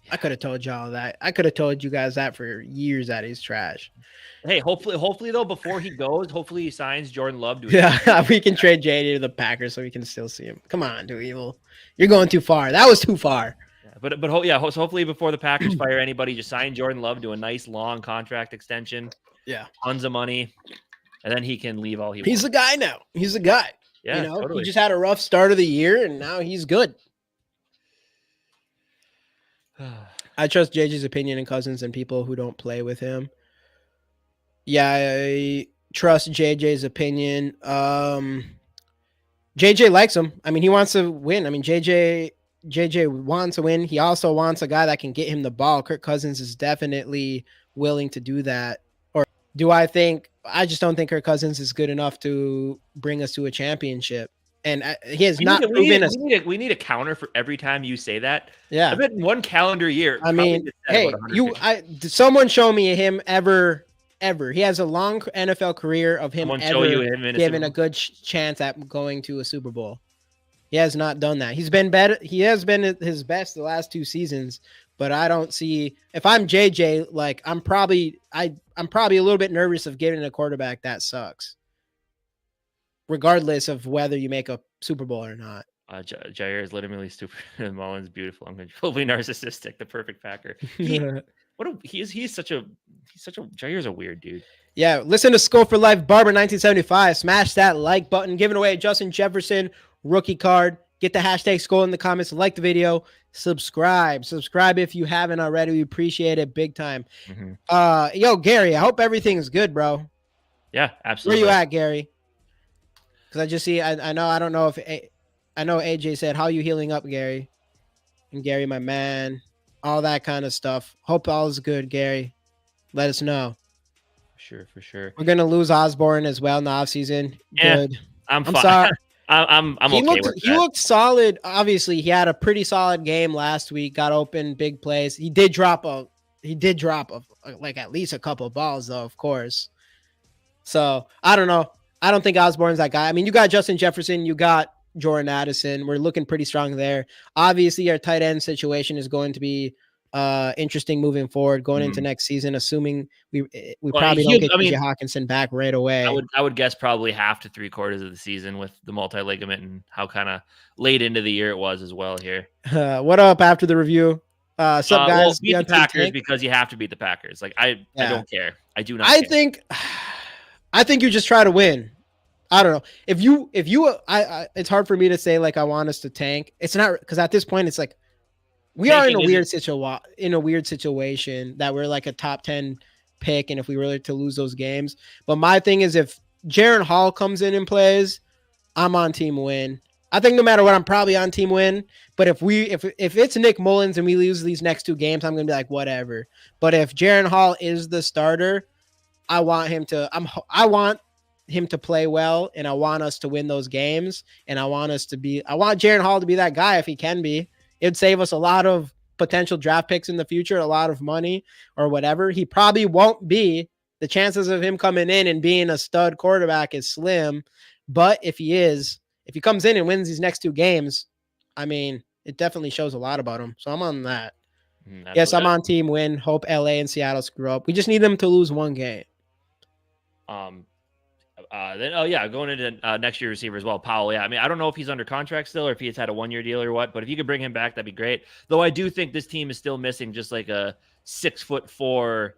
I could have told y'all that. I could have told you guys that for years that he's trash. Hey, hopefully though, before he goes, hopefully he signs Jordan Love. We can trade JD to the Packers so we can still see him. Come on, Do Evil. You're going too far. That was too far. Yeah, so hopefully before the Packers fire anybody, just sign Jordan Love to a nice long contract extension. Yeah, tons of money, and then he can leave all he wants. He's the guy now. He's the guy. Yeah, totally. He just had a rough start of the year, and now he's good. I trust JJ's opinion and Cousins and people who don't play with him. Yeah, I trust JJ's opinion. JJ likes him. I mean, he wants to win. I mean, JJ wants to win. He also wants a guy that can get him the ball. Kirk Cousins is definitely willing to do that. Or do I just don't think Kirk Cousins is good enough to bring us to a championship. And he has not proven us. We need a counter for every time you say that. Yeah, I bet in one calendar year. I mean, hey, someone show me him ever. He has a long NFL career of him given a good chance at going to a Super Bowl. He has not done that. He's been better. He has been at his best the last 2 seasons, but I don't see. If I'm JJ, like I'm probably a little bit nervous of getting a quarterback that sucks, regardless of whether you make a Super Bowl or not. Jair is legitimately stupid and Mullen's beautiful. I'm probably narcissistic, the perfect Packer. Jair's a weird dude. Yeah, listen to Skol for Life Barber 1975. Smash that like button. Giving away a Justin Jefferson rookie card. Get the hashtag Skol in the comments. Like the video. Subscribe if you haven't already. We appreciate it big time. Mm-hmm. Yo, Gary, I hope everything's good, bro. Yeah, absolutely. Where you at, Gary? Because I just see, I know AJ said, how you healing up, Gary? And Gary, my man, all that kind of stuff. Hope all is good, Gary. Let us know. For sure. We're going to lose Osborne as well in the offseason. Good. I'm sorry. I'm okay with that. He looked solid. Obviously, he had a pretty solid game last week. Got open, big plays. He did drop like at least a couple of balls, though, of course. So, I don't know. I don't think Osborne's that guy. I mean, you got Justin Jefferson, you got Jordan Addison. We're looking pretty strong there. Obviously, our tight end situation is going to be interesting moving forward, going into next season, assuming we probably don't get TJ Hawkinson back right away. I would guess probably half to 3/4 of the season with the multi-ligament and how kind of late into the year it was as well here. What up after the review? Sup, guys? Well, beat the Packers because you have to beat the Packers. Like I don't care. I do not care. I think you just try to win. I don't know. If you, it's hard for me to say like I want us to tank. It's not because at this point it's like We are in a weird situation that we're like a top 10 pick, and if we were to lose those games. But my thing is, if Jaren Hall comes in and plays, I'm on team win. I think no matter what, I'm probably on team win. But if it's Nick Mullins and we lose these next 2 games, I'm gonna be like, whatever. But if Jaren Hall is the starter, I want him to play well, and I want us to win those games. And I want Jaren Hall to be that guy if he can be. It'd save us a lot of potential draft picks in the future, a lot of money or whatever. He probably won't be. The chances of him coming in and being a stud quarterback is slim. But if he comes in and wins these next 2 games, I mean, it definitely shows a lot about him. So I'm on that. Yes, I'm on team win. Hope LA and Seattle screw up. We just need them to lose 1 game. Going into next year receiver as well, Powell. Yeah, I mean, I don't know if he's under contract still or if he's had a 1-year deal or what, but if you could bring him back, that'd be great. Though I do think this team is still missing just like a 6'4"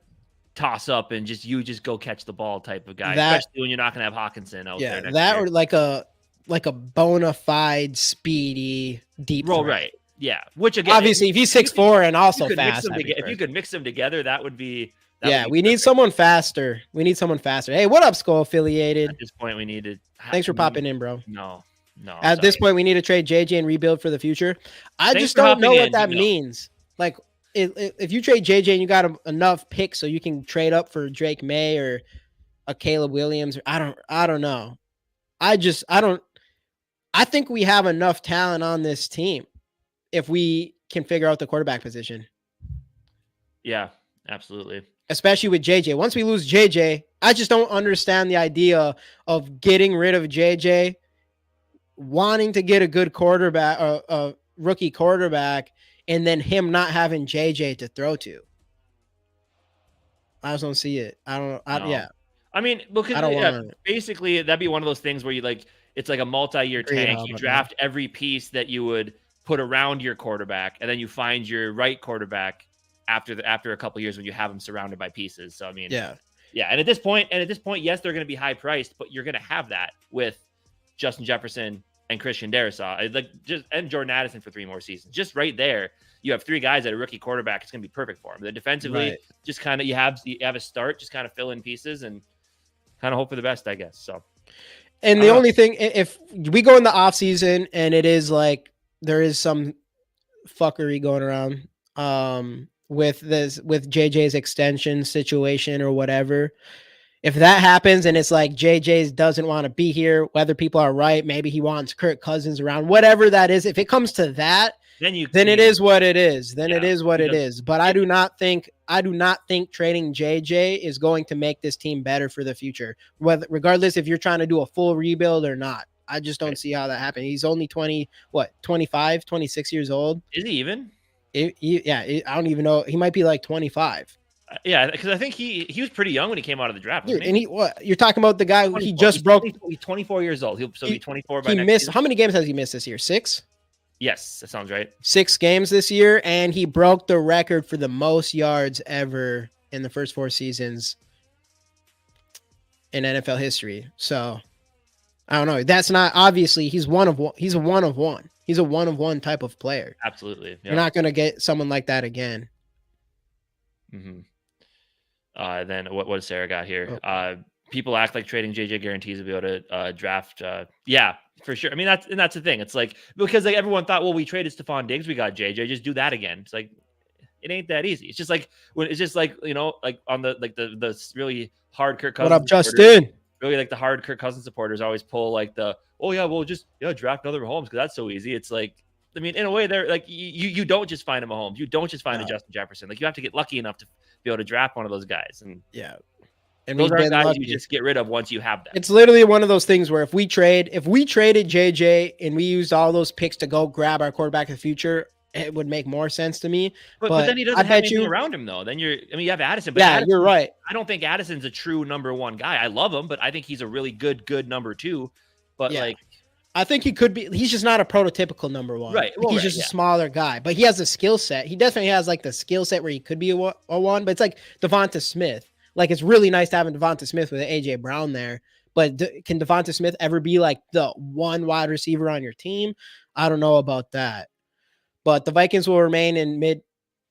toss up and just go catch the ball type of guy, especially when you're not going to have Hawkinson out there. That year. Or like a bona fide speedy deep threat. Right. Yeah. Which again, obviously, if he's 6'4" and also fast, if you could mix them together, that would be. We need someone faster. Hey, what up, Skol Affiliated? At this point, we need to. Thanks for popping in, bro. No. At this point, we need to trade JJ and rebuild for the future. I just don't know what that means. Like, if you trade JJ and you got enough picks so you can trade up for Drake May or a Caleb Williams, I don't know. I think we have enough talent on this team if we can figure out the quarterback position. Yeah, absolutely. Especially with JJ. Once we lose JJ, I just don't understand the idea of getting rid of JJ, wanting to get a good quarterback, a rookie quarterback, and then him not having JJ to throw to. I just don't see it. I mean, because basically that'd be one of those things where it's like a multi-year tank. You draft every piece that you would put around your quarterback, and then you find your right quarterback after a couple of years when you have them surrounded by pieces. So I mean, yeah. And at this point, yes, they're going to be high priced, but you're going to have that with Justin Jefferson and Christian Darrisaw, and Jordan Addison for 3 more seasons. Just right there, you have 3 guys at a rookie quarterback. It's going to be perfect for him. Then defensively, just kind of you have a start, just kind of fill in pieces and kind of hope for the best, I guess. So, and the only thing, if we go in the off season and it is like there is some fuckery going around, with JJ's extension situation or whatever. If that happens and it's like JJ doesn't want to be here, whether people are right, maybe he wants Kirk Cousins around, whatever that is. If it comes to that, then it is what it is. It is what it is. But I do not think trading JJ is going to make this team better for the future. Regardless if you're trying to do a full rebuild or not. I just don't see how that happened. He's only 25, 26 years old. Is he even? I don't even know. He might be like 25. Yeah, because I think he was pretty young when he came out of the draft. Dude, and you're talking about the guy who he just broke. He's 24 years old. He'll be 24 by next season. How many games has he missed this year? 6? Yes, that sounds right. 6 games this year, and he broke the record for the most yards ever in the first 4 seasons in NFL history. So I don't know. That's not obviously he's one of one. He's a one of one. He's a one of one type of player. Absolutely. Yeah. You're not going to get someone like that again. Mm-hmm. Then what does Sarah got here? People act like trading JJ guarantees to be able to draft. Yeah, for sure. I mean, that's the thing. It's like, because everyone thought, well, we traded Stephon Diggs, we got JJ, just do that again. It's like, it ain't that easy. It's just like like on the really hard Kirk Cousins. What up, Justin? Really like the hard Kirk Cousins supporters always pull like draft another Mahomes because that's so easy. It's like, I mean, in a way, they're like you don't just find a Mahomes, you don't just find a Justin Jefferson. Like you have to get lucky enough to be able to draft one of those guys, and those are guys you just get rid of once you have them. It's literally one of those things where if we traded JJ and we used all those picks to go grab our quarterback of the future, it would make more sense to me. But then he doesn't have anything around him though. Then you have Addison. But Addison, you're right. I don't think Addison's a true number 1 guy. I love him, but I think he's a really good number 2. But I think he could be. He's just not a prototypical number 1. Right. Well, he's just a smaller guy, but he has a skill set. He definitely has like the skill set where he could be a 1. But it's like Devonta Smith. Like it's really nice to have Devonta Smith with AJ Brown there. But can Devonta Smith ever be like the 1 wide receiver on your team? I don't know about that. But the Vikings will remain in mid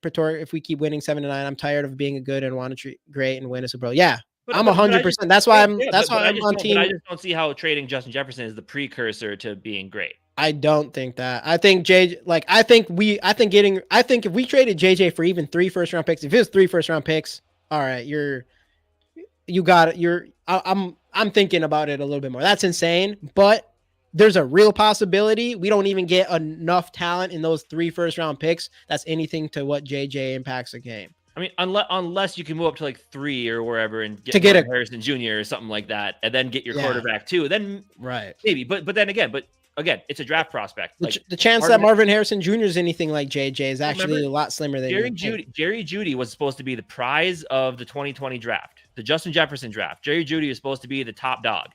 Pretoria if we keep winning 7-9. I'm tired of being a good and want to treat great and win a Super Bowl. Yeah, I'm 100%. That's why I'm on team. But I just don't see how trading Justin Jefferson is the precursor to being great. I don't think that. I think I think if we traded JJ for even 3 first-round picks, if it was 3 first-round picks, all right, I'm thinking about it a little bit more. That's insane, but there's a real possibility we don't even get enough talent in those 3 first-round picks. That's anything to what JJ impacts a game. I mean, unless you can move up to like 3 or wherever and get a Harrison Jr. or something like that, and then get your quarterback too, then maybe. But then again, it's a draft prospect. The chance that Marvin Harrison Jr. is anything like JJ is actually a lot slimmer than Jerry Jeudy was supposed to be the prize of the 2020 draft, the Justin Jefferson draft. Jerry Jeudy is supposed to be the top dog.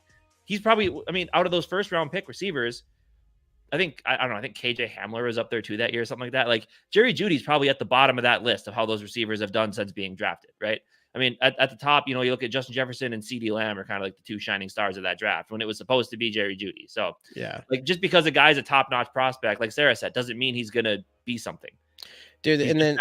He's probably, I mean, out of those first round pick receivers, I don't know. I think KJ Hamler was up there too that year, something like that. Like Jerry Judy's probably at the bottom of that list of how those receivers have done since being drafted, right? I mean, at the top, you look at Justin Jefferson and CeeDee Lamb are kind of like the 2 shining stars of that draft when it was supposed to be Jerry Jeudy. So yeah, like just because a guy's a top-notch prospect, like Sarah said, doesn't mean he's gonna be something, dude. And then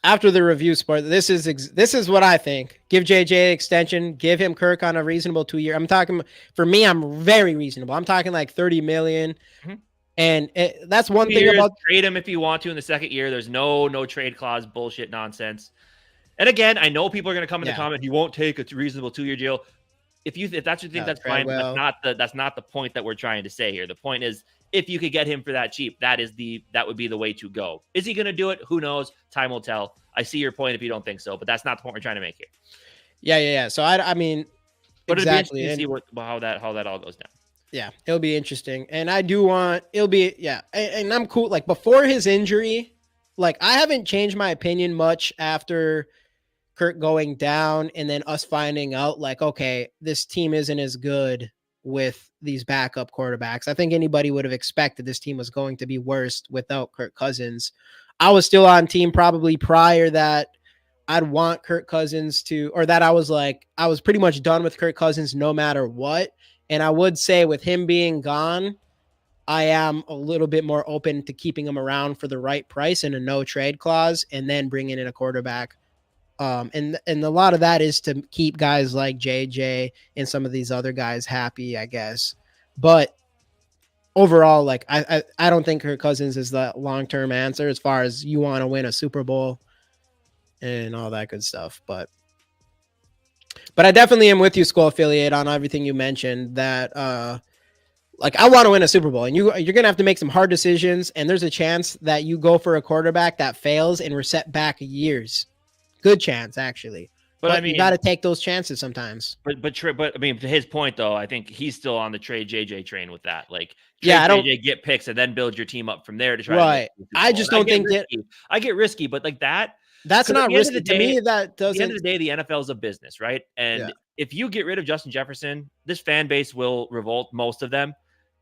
after the review sport, this is what I think. Give JJ extension. Give him Kirk on a reasonable 2-year. I'm talking for me. I'm very reasonable. I'm talking like $30 million. Mm-hmm. And that's one thing about trade him if you want to in the second year. There's no trade clause bullshit nonsense. And again, I know people are going to come in the comment. You won't take a reasonable 2-year deal. If that's what you think, that's fine. That's not the point that we're trying to say here. The point is, if you could get him for that cheap, that would be the way to go. Is he going to do it? Who knows? Time will tell. I see your point if you don't think so, but that's not the point we're trying to make here. Yeah. So I mean, but exactly. It'd be interesting to see how that all goes down. Yeah, it'll be interesting. And and I'm cool. Like before his injury, like I haven't changed my opinion much after Kirk going down and then us finding out like, okay, this team isn't as good with these backup quarterbacks. I think anybody would have expected this team was going to be worse without Kirk Cousins. I was still on team probably prior that I'd want Kirk Cousins that I was pretty much done with Kirk Cousins no matter what. And I would say with him being gone, I am a little bit more open to keeping him around for the right price and a no trade clause and then bringing in a quarterback. And a lot of that is to keep guys like JJ and some of these other guys happy, I guess. But overall, like I don't think Kirk Cousins is the long-term answer as far as you want to win a Super Bowl and all that good stuff. But I definitely am with you, Skol Affiliate, on everything you mentioned that, like I want to win a Super Bowl and you're going to have to make some hard decisions. And there's a chance that you go for a quarterback that fails and we're set back years. Good chance actually. But I mean, you got to take those chances sometimes. But I mean, to his point though, I think he's still on the trade JJ train with that. Like, JJ, get picks and then build your team up from there to try. Right. I just don't think I get risky, but like that's not risky to me. That doesn't. At the end of the day, the NFL is a business, right? And if you get rid of Justin Jefferson, this fan base will revolt, most of them,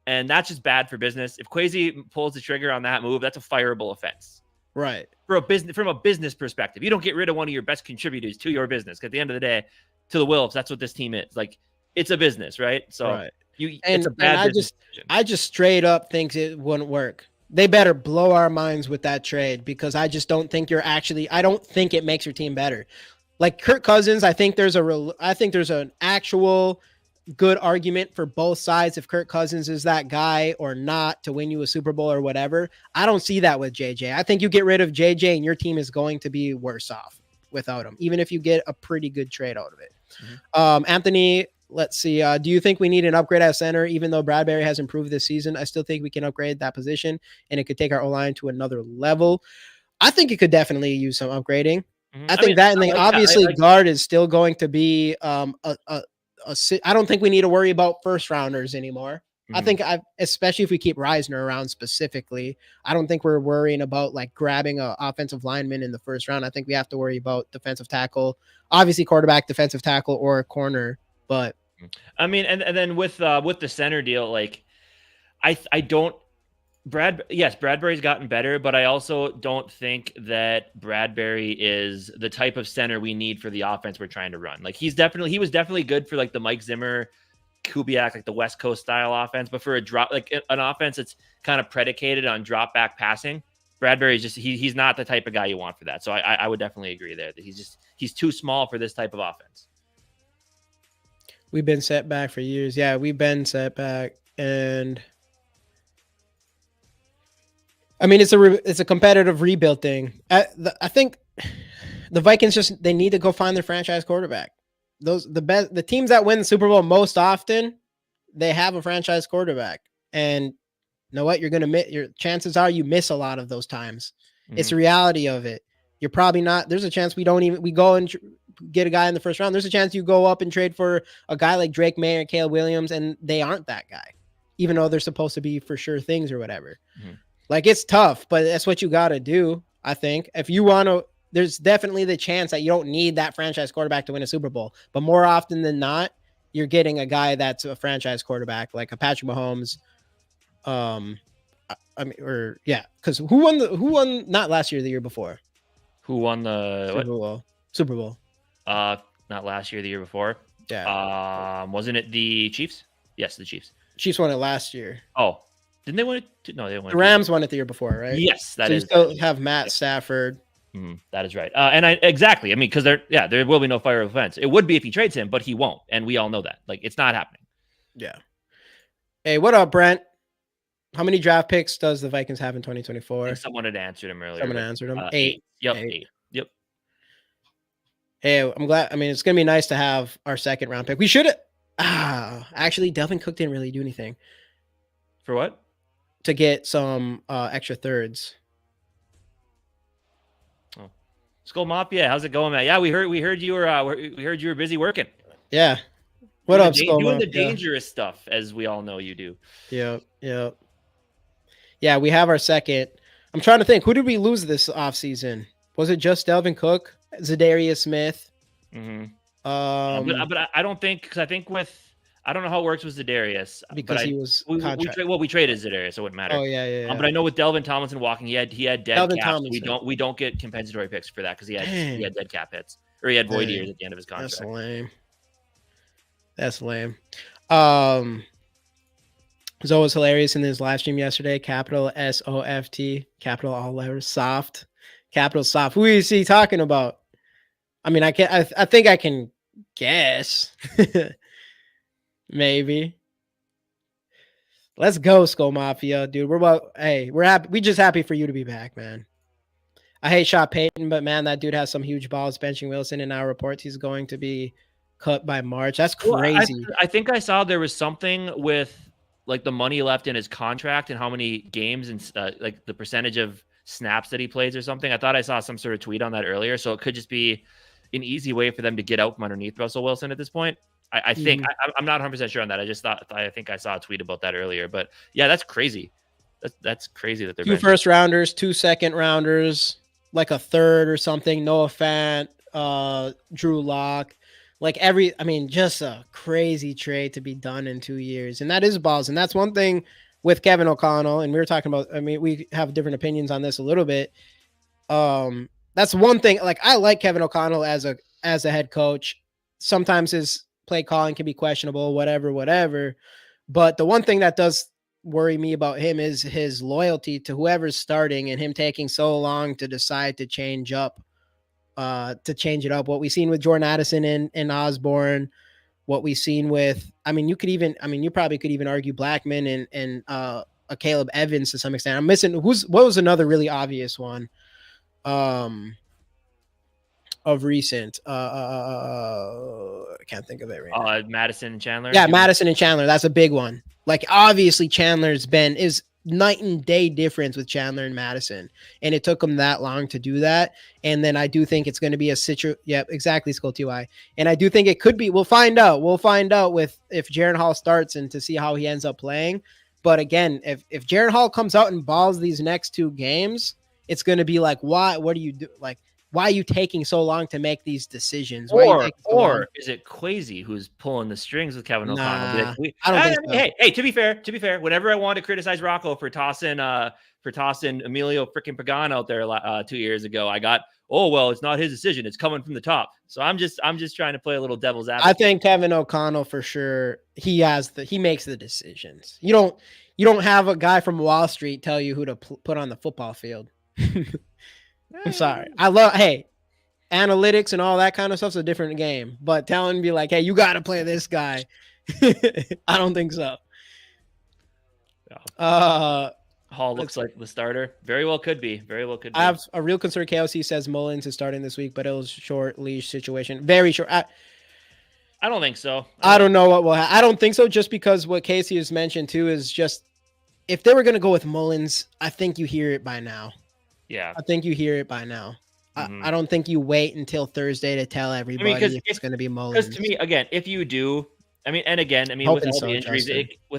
and that's just bad for business. If Kwesi pulls the trigger on that move, that's a fireable offense. Right. From a business perspective, you don't get rid of one of your best contributors to your business. At the end of the day, to the Wilfs, that's what this team is. Like, it's a business, right? So it's a bad business. I just straight up think it wouldn't work. They better blow our minds with that trade because I just don't think I don't think it makes your team better. Like Kirk Cousins, I think there's an actual good argument for both sides if Kirk Cousins is that guy or not to win you a Super Bowl or whatever. I don't see that with JJ. I think you get rid of JJ and your team is going to be worse off without him, even if you get a pretty good trade out of it. Mm-hmm. Anthony, let's see. Do you think we need an upgrade at center? Even though Bradbury has improved this season, I still think we can upgrade that position and it could take our O-line to another level. I think it could definitely use some upgrading. Mm-hmm. I think obviously guard is still going to be I don't think we need to worry about first rounders anymore. Mm-hmm. I think especially if we keep Ryno around specifically, I don't think we're worrying about like grabbing an offensive lineman in the first round. I think we have to worry about defensive tackle, obviously quarterback, defensive tackle, or a corner. But I mean, and then with the center deal, like I don't Bradbury's gotten better, but I also don't think that Bradbury is the type of center we need for the offense we're trying to run. Like he was definitely good for like the Mike Zimmer, Kubiak, like the West Coast style offense, but for an offense that's kind of predicated on drop back passing, Bradbury is just he's not the type of guy you want for that. So I would definitely agree there that he's too small for this type of offense. We've been set back for years. Yeah, we've been set back, and I mean it's a competitive rebuild thing. I think the Vikings they need to go find their franchise quarterback. The teams that win the Super Bowl most often, they have a franchise quarterback, and you know what? You're gonna miss. Your chances are you miss a lot of those times. Mm-hmm. It's the reality of it. You're probably not. There's a chance we go and get a guy in the first round. There's a chance you go up and trade for a guy like Drake May or Caleb Williams, and they aren't that guy, even though they're supposed to be for sure things or whatever. Mm-hmm. Like, it's tough, but that's what you got to do. I think if you want to, there's definitely the chance that you don't need that franchise quarterback to win a Super Bowl, but more often than not, you're getting a guy that's a franchise quarterback, like a Patrick Mahomes. Because who won not last year, the year before? Who won the Super Bowl? Not last year, the year before. Yeah. Wasn't it the Chiefs? Yes, the Chiefs. Chiefs won it last year. Oh, didn't they win it? No, they won. The Rams won it the year before, right? Yes, you still have Matt Stafford. Mm-hmm. That is right. Exactly. I mean, because there will be no fire of offense. It would be if he trades him, but he won't, and we all know that. Like, it's not happening. Yeah. Hey, what up, Brent? How many draft picks does the Vikings have in 2024? Someone had answered him earlier. Someone answered him. 8. Yep. 8. Yep. Hey, I'm glad. I mean, it's going to be nice to have our second round pick. We should have. Actually, Delvin Cook didn't really do anything. For what? To get some extra thirds. Oh. Skol Mafia, how's it going, man? Yeah, we heard you were busy working. Yeah. What up, Skol Mafia? Doing the dangerous stuff, as we all know you do. Yep. Yeah, we have our second. I'm trying to think. Who did we lose this offseason? Was it just Delvin Cook? Zadarius Smith? Mm-hmm. But I don't think, because I think I don't know how it works with Zadarius. Because he was we traded Zadarius, so it wouldn't matter. Oh, yeah. But I know with Delvin Tomlinson walking, he had dead Delvin cap. Tomlinson. We don't get compensatory picks for that because he had dead cap hits, or he had void years at the end of his contract. That's lame. It was always hilarious in his live stream yesterday. Capital SOFT, capital all letters, soft, capital soft. Who is he talking about? I mean, I think I can guess. Maybe. Let's go, Skol Mafia, dude. We're happy. We just happy for you to be back, man. I hate Sean Payton, but man, that dude has some huge balls benching Wilson, and now reports he's going to be cut by March. That's crazy. Well, I think I saw there was something with like the money left in his contract and how many games and like the percentage of snaps that he plays or something. I thought I saw some sort of tweet on that earlier. So it could just be an easy way for them to get out from underneath Russell Wilson at this point. I think I'm not 100% sure on that. I think I saw a tweet about that earlier, but yeah, that's crazy. That's crazy that they're 2 first rounders, 2 second rounders, like a third or something. Noah Fant, Drew Lock. Just a crazy trade to be done in 2 years. And that is balls. And that's one thing with Kevin O'Connell. And we were talking about, we have different opinions on this a little bit. That's one thing. Like, I like Kevin O'Connell as a head coach. Sometimes his play calling can be questionable, whatever. But the one thing that does worry me about him is his loyalty to whoever's starting and him taking so long to decide to change it up. What we've seen with Jordan Addison and Osborne, what we've seen with, you probably could even argue Blackman and a Caleb Evans to some extent. I'm missing what was another really obvious one of recent. I can't think of it right now. Madison and Chandler. Yeah, Madison and Chandler. That's a big one. Like, obviously Chandler's is night and day difference with Chandler and Madison, and it took them that long to do that. And then I do think it's going to be Yep, exactly, Skol TY. And I do think it could be. We'll find out with if Jaren Hall starts and to see how he ends up playing. But again, if Jaren Hall comes out and balls these next 2 games, it's going to be like, why? What do you do? Like, why are you taking so long to make these decisions? Or is it Quasi who's pulling the strings with Kevin O'Connell? I don't think so. Hey, to be fair, whenever I want to criticize Rocco for tossing Emilio freaking Pagan out there 2 years ago, I got, it's not his decision. It's coming from the top. So I'm just trying to play a little devil's advocate. I think Kevin O'Connell for sure. He makes the decisions. You don't have a guy from Wall Street tell you who to put on the football field. I'm sorry. Hey, analytics and all that kind of stuff's a different game. But telling me like, hey, you got to play this guy. I don't think so. Yeah. Hall looks like the starter. Very well could be. Very well could be. I have a real concern. KOC says Mullins is starting this week, but it was short leash situation. Very short. I don't think so. I don't know what will happen. I don't think so, just because what Casey has mentioned too is just if they were going to go with Mullins, I think you hear it by now. Yeah. I think you hear it by now. I don't think you wait until Thursday to tell everybody if it's going to be Mullins. Because to me, again, if you do, with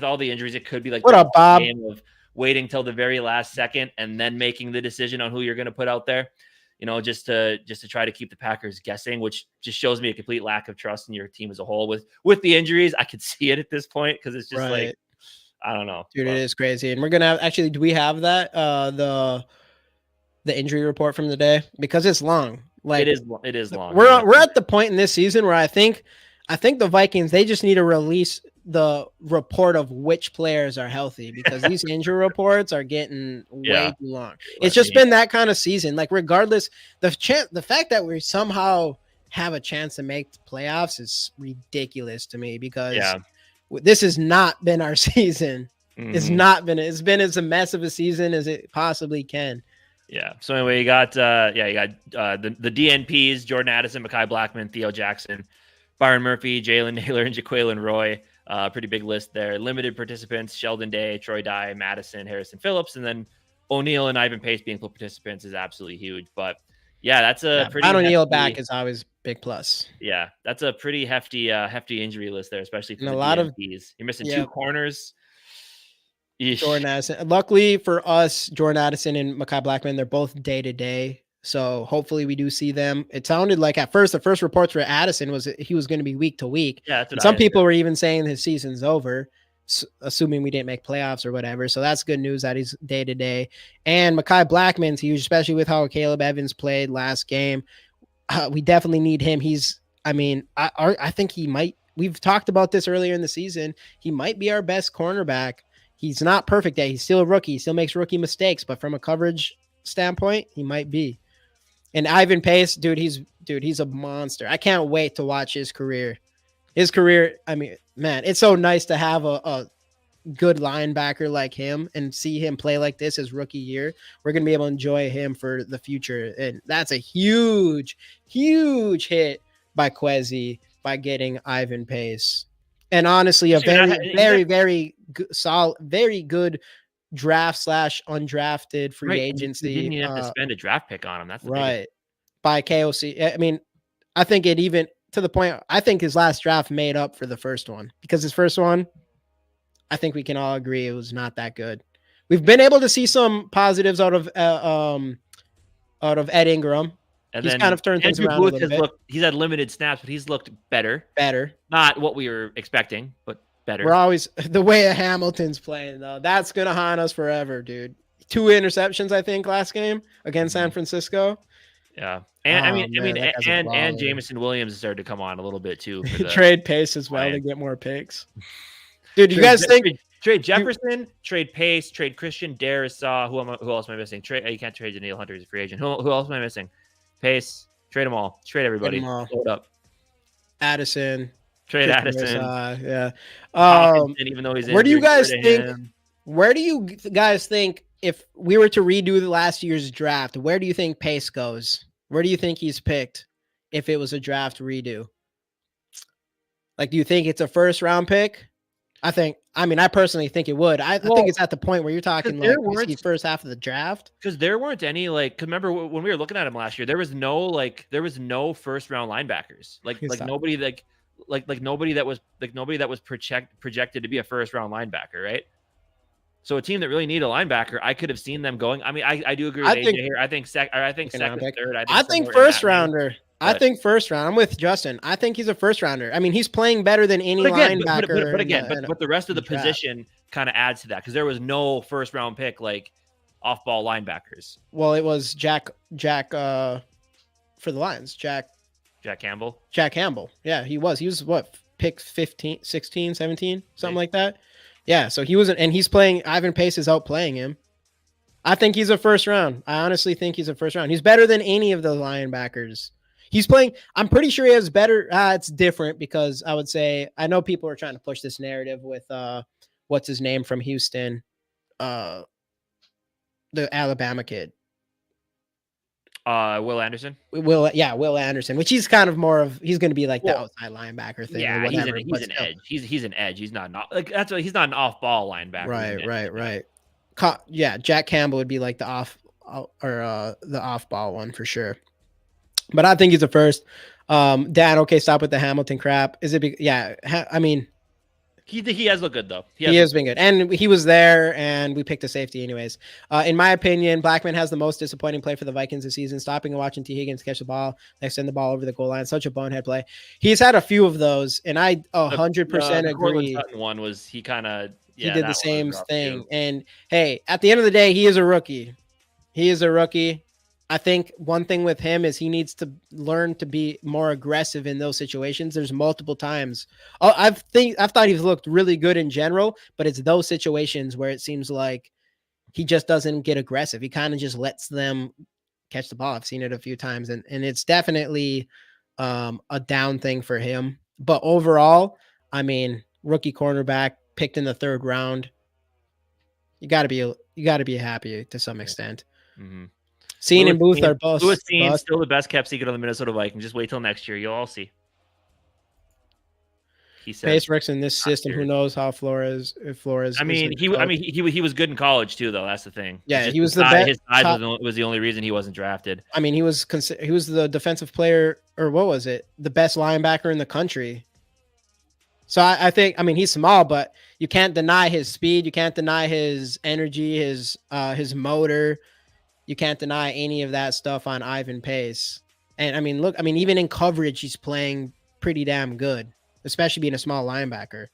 all the injuries, it could be like what up, Bob? Game of waiting till the very last second and then making the decision on who you're going to put out there. Just to try to keep the Packers guessing, which just shows me a complete lack of trust in your team as a whole. With the injuries, I could see it at this point because it's just like, I don't know, dude. It is crazy, and we're gonna have, do we have that the injury report from the day, because it's long. Like it is long. We're at the point in this season where I think the Vikings, they just need to release the report of which players are healthy, because these injury reports are getting way too long. It's just been that kind of season. Like regardless, the fact that we somehow have a chance to make the playoffs is ridiculous to me, because this has not been our season. It's not been. It's been as a mess of a season as it possibly can. Yeah. So anyway, you got the DNPs: Jordan Addison, Mekhi Blackmon, Theo Jackson, Byron Murphy, Jalen Naylor, and Jaquelin Roy. Pretty big list there. Limited participants: Sheldon Day, Troy Dye, Madison, Harrison Phillips, and then O'Neal and Ivan Pace being full participants is absolutely huge. But yeah, that's a pretty. O'Neal back is always big plus. Yeah, that's a pretty hefty injury list there, especially for and the DNPs. You're missing two corners. Eesh. Jordan Addison. Luckily for us, Jordan Addison and Mekhi Blackmon, they're both day-to-day. So hopefully we do see them. It sounded like at first, the first reports for Addison was that he was going to be week to week. Yeah, some people were even saying his season's over, assuming we didn't make playoffs or whatever. So that's good news that he's day-to-day. And Mekhi Blackmon's huge, especially with how Caleb Evans played last game. We definitely need him. I think he might. We've talked about this earlier in the season. He might be our best cornerback. He's not perfect yet. He's still a rookie. He still makes rookie mistakes, but from a coverage standpoint, he might be. And Ivan Pace, he's a monster. I can't wait to watch his career. Man, it's so nice to have a good linebacker like him and see him play like this his rookie year. We're going to be able to enjoy him for the future. And that's a huge, huge hit by Kwesi by getting Ivan Pace. And honestly, a very solid, very good draft / undrafted free agency. You didn't even have to spend a draft pick on him. That's right. By KOC. I mean, I think it even to the point, I think his last draft made up for the first one, because his first one, I think we can all agree it was not that good. We've been able to see some positives out of Ed Ingram. And he's then kind of turned things around a little bit. He's had limited snaps, but he's looked better. Not what we were expecting, but better. We're always the way Hamilton's playing though. That's gonna haunt us forever, dude. 2 interceptions, I think, last game against San Francisco. Yeah, and Jameson Williams has started to come on a little bit too. For the trade Pace as well to get more picks. Dude, you guys think trade Jefferson, trade Pace, trade Christian Darrisaw? Who else am I missing? You can't trade Daniil Hunter; he's a free agent. Who else am I missing? Pace, trade them all. Trade everybody. Hold up. Addison. Trade Addison. Yeah. Even though he's where do you guys think if we were to redo the last year's draft, where do you think Pace goes? Where do you think he's picked if it was a draft redo? Like, do you think it's a first round pick? I personally think it would. I think it's at the point where you're talking like the first half of the draft. Because there weren't any remember when we were looking at him last year, there was no first round linebackers. Nobody that was projected to be a first round linebacker, right? So a team that really needed a linebacker, I could have seen them going. I mean, I do agree with AJ here. I think second, third. I think first rounder. I think first round. I'm with Justin. I think he's a first rounder. I mean, he's playing better than any linebacker. But the rest of the position kind of adds to that, because there was no first round pick like off ball linebackers. Well, it was Jack for the Lions. Jack Campbell. Jack Campbell. Yeah, he was. He was what, pick 15, 16, 17, something like that. Yeah, so he wasn't, and he's playing. Ivan Pace is outplaying him. I think he's a first round. I honestly think he's a first round. He's better than any of the linebackers. He's playing. I'm pretty sure he has better. It's different because I would say I know people are trying to push this narrative with what's his name from Houston, the Alabama kid. Will Anderson. Will Anderson, which he's kind of more of. He's going to be like the outside linebacker thing. Yeah, or whatever, he's an edge. He's an edge. He's not like that's what he's not an off ball linebacker. Right. Yeah, Jack Campbell would be like the off ball one for sure. But I think he's the first. Dan, okay, stop with the Hamilton crap. Is it? I mean, he has looked good though. He has been good, and he was there, and we picked a safety anyways. In my opinion, Blackman has the most disappointing play for the Vikings this season. Stopping and watching T. Higgins catch the ball, they send the ball over the goal line. Such a bonehead play. He's had a few of those, and I 100% agree. One was he kind of he did the same thing. Too. And hey, at the end of the day, he is a rookie. I think one thing with him is he needs to learn to be more aggressive in those situations. There's multiple times. I've thought he's looked really good in general, but it's those situations where it seems like he just doesn't get aggressive. He kind of just lets them catch the ball. I've seen it a few times, and it's definitely a down thing for him. But overall, I mean, rookie cornerback picked in the 3rd round. You got to be happy to some extent. Mm-hmm. Scene and Booth are both. Lewis Scene still the best kept secret on the Minnesota Vikings. Just wait till next year. You'll all see. He said Pace works in this system. Who knows how Flores? I mean, he was good in college too, though. That's the thing. Yeah, he was the best. His size was the only reason he wasn't drafted. I mean, he was the defensive player, or what was it? The best linebacker in the country. So I think, I mean, he's small, but you can't deny his speed. You can't deny his energy, his motor. You can't deny any of that stuff on Ivan Pace. And I mean, look, even in coverage, he's playing pretty damn good, especially being a small linebacker.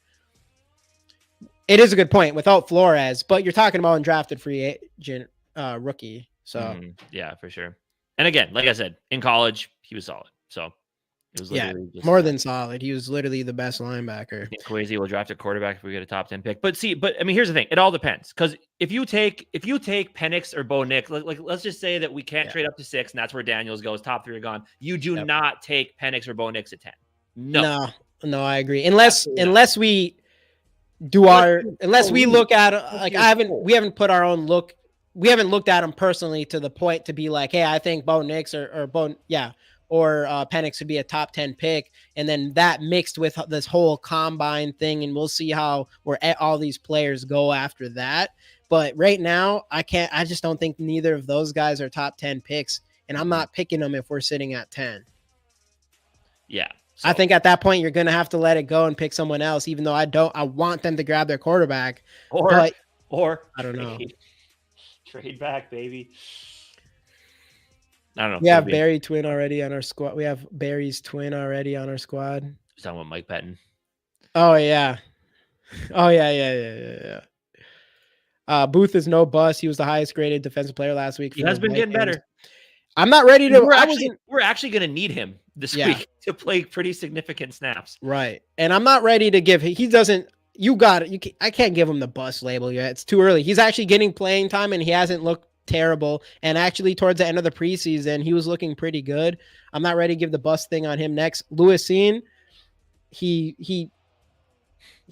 It is a good point without Flores, but you're talking about undrafted free agent rookie. So yeah, for sure. And again, like I said, in college, he was solid. So it was more than solid. He was literally the best linebacker. Kwesi will draft a quarterback if we get a top 10 pick. But I mean, here's the thing. It all depends. Because if you take Penix or Bo Nix, like let's just say that we can't trade up to 6, and that's where Daniels goes. Top 3 are gone. You do not take Penix or Bo Nix at 10. No, I agree. Unless we do unless we look at we haven't put our own look. We haven't looked at him personally to the point to be like, hey, I think Bo Nix or Penix would be a top 10 pick. And then that mixed with this whole combine thing. And we'll see how all these players go after that. But right now, I just don't think neither of those guys are top 10 picks. And I'm not picking them if we're sitting at 10. Yeah. So. I think at that point, you're going to have to let it go and pick someone else, even though I want them to grab their quarterback. Or I don't know. Trade back, baby. I don't know. We have Barry's twin already on our squad. You're talking about Mike Pettin. Oh yeah. Booth is no bust. He was the highest graded defensive player last week. He has been getting better. I'm not ready to. We're actually going to need him this week to play pretty significant snaps. Right, and I'm not ready to give. He doesn't. You got it. I can't give him the bust label yet. It's too early. He's actually getting playing time, and he hasn't looked terrible. And actually, towards the end of the preseason, he was looking pretty good. I'm not ready to give the bust thing on him next. Lewis Scene, he